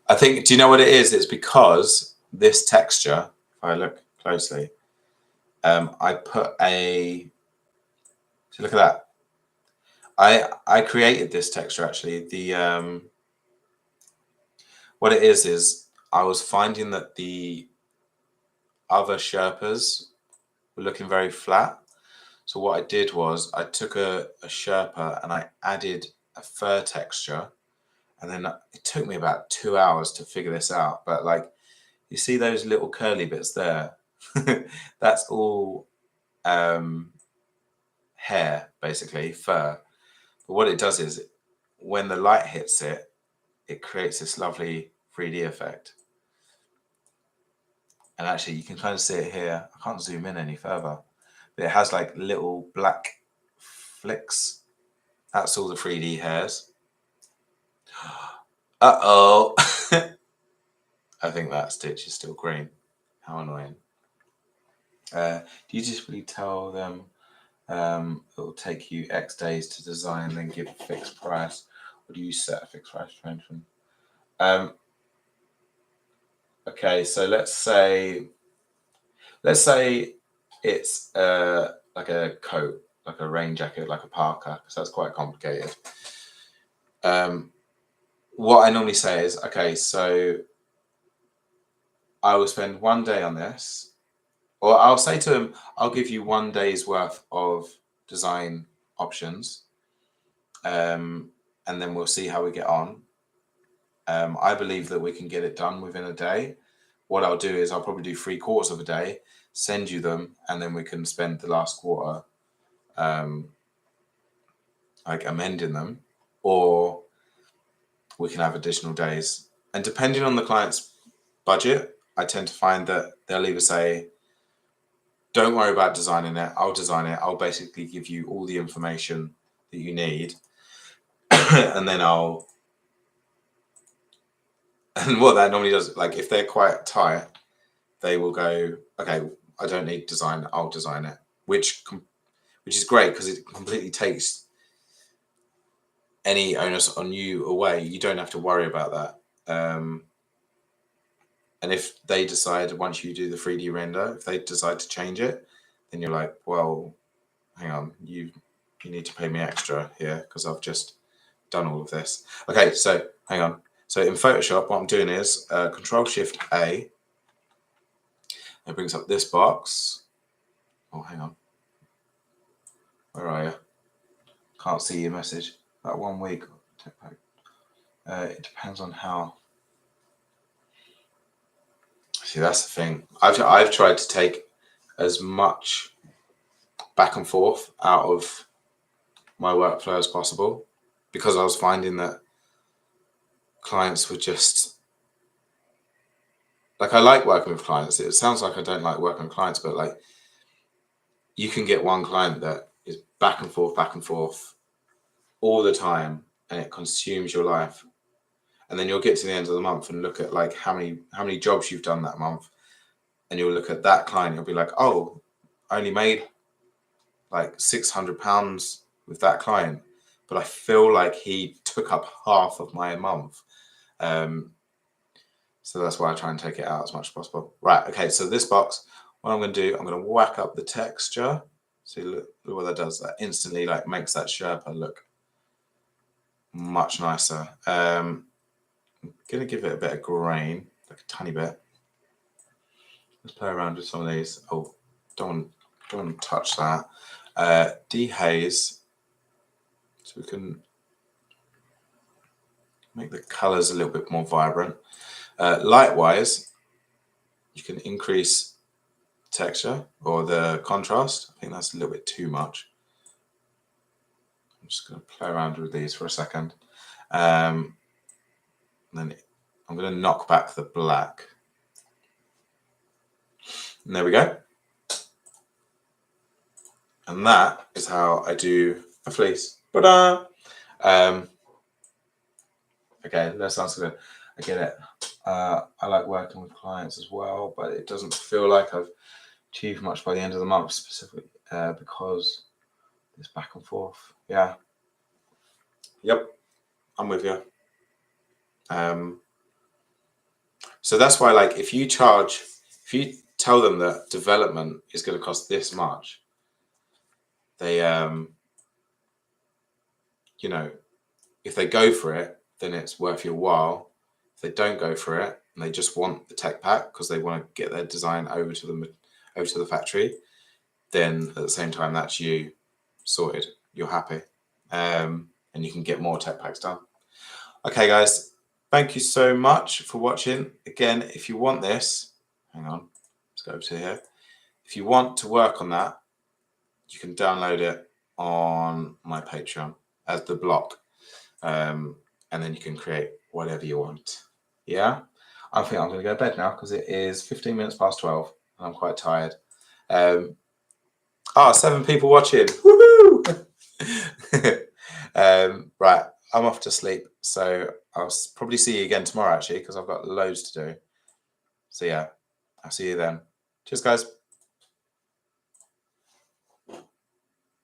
[SPEAKER 1] I think, do you know what it is? It's because this texture, if I look closely, I put a... So look at that. I created this texture actually. The what it is I was finding that the other Sherpas were looking very flat. So what I did was I took a Sherpa and I added a fur texture, and then it took me about 2 hours to figure this out. But like, you see those little curly bits there? That's all hair, basically, fur. But what it does is, when the light hits it, it creates this lovely 3D effect. And actually, you can kind of see it here. I can't zoom in any further, but it has like little black flicks. That's all the 3D hairs. Uh-oh. I think that stitch is still green. How annoying. Do you just really tell them it will take you X days to design, then give a fixed price? Or do you set a fixed price range from? Okay, so let's say it's like a coat, like a rain jacket, like a parka, because that's quite complicated. What I normally say is, okay, so I will spend 1 day on this, or I'll say to them, I'll give you 1 day's worth of design options, and then we'll see how we get on. I believe that we can get it done within a day. What I'll do is I'll probably do 3/4 of a day, send you them, and then we can spend the last quarter like amending them, or we can have additional days. And depending on the client's budget, I tend to find that they'll either say, don't worry about designing it, I'll design it. I'll basically give you all the information that you need. And then and what that normally does, like if they're quite tight, they will go, okay, I don't need design, I'll design it, which is great because it completely takes any onus on you away. You don't have to worry about that. And if they decide, once you do the 3D render, if they decide to change it, then you're like, well, hang on, you need to pay me extra here because I've just done all of this. Okay, so hang on. So in Photoshop, what I'm doing is Control-Shift-A. It brings up this box. Oh, hang on. Where are you? Can't see your message. About 1 week. It depends on how. See, that's the thing. I've tried to take as much back and forth out of my workflow as possible, because I was finding that clients were just like, I like working with clients. It sounds like I don't like working with clients, but like, you can get one client that is back and forth all the time, and it consumes your life. And then you'll get to the end of the month and look at like how many jobs you've done that month, and you'll look at that client, you'll be like, oh, I only made like £600 with that client, but I feel like he took up half of my month. So that's why I try and take it out as much as possible. Right, okay, so this box, what I'm going to do, I'm going to whack up the texture. See, look what that does. That instantly like makes that Sherpa look much nicer. I'm going to give it a bit of grain, like a tiny bit. Let's play around with some of these. Oh, don't want to touch that. Dehaze, so we can make the colors a little bit more vibrant. Light-wise, you can increase texture or the contrast. I think that's a little bit too much. I'm just going to play around with these for a second. Then I'm going to knock back the black. And there we go. And that is how I do a fleece. Ta-da! Okay, that sounds good. I get it. I like working with clients as well, but it doesn't feel like I've achieved much by the end of the month, specifically because it's back and forth. Yeah. Yep. I'm with you. So that's why, like, if you tell them that development is going to cost this much, they, you know, if they go for it, then it's worth your while. If they don't go for it and they just want the tech pack because they want to get their design over to the factory, then at the same time, that's you sorted. You're happy, and you can get more tech packs done. Okay, guys. Thank you so much for watching. Again, if you want this, hang on, let's go over to here. If you want to work on that, you can download it on my Patreon as the block. And then you can create whatever you want. Yeah? I think I'm going to go to bed now because it is 15 minutes past 12 and I'm quite tired. 7 people watching. Woohoo! Right, I'm off to sleep. So I'll probably see you again tomorrow, actually, because I've got loads to do. So yeah, I'll see you then. Cheers, guys.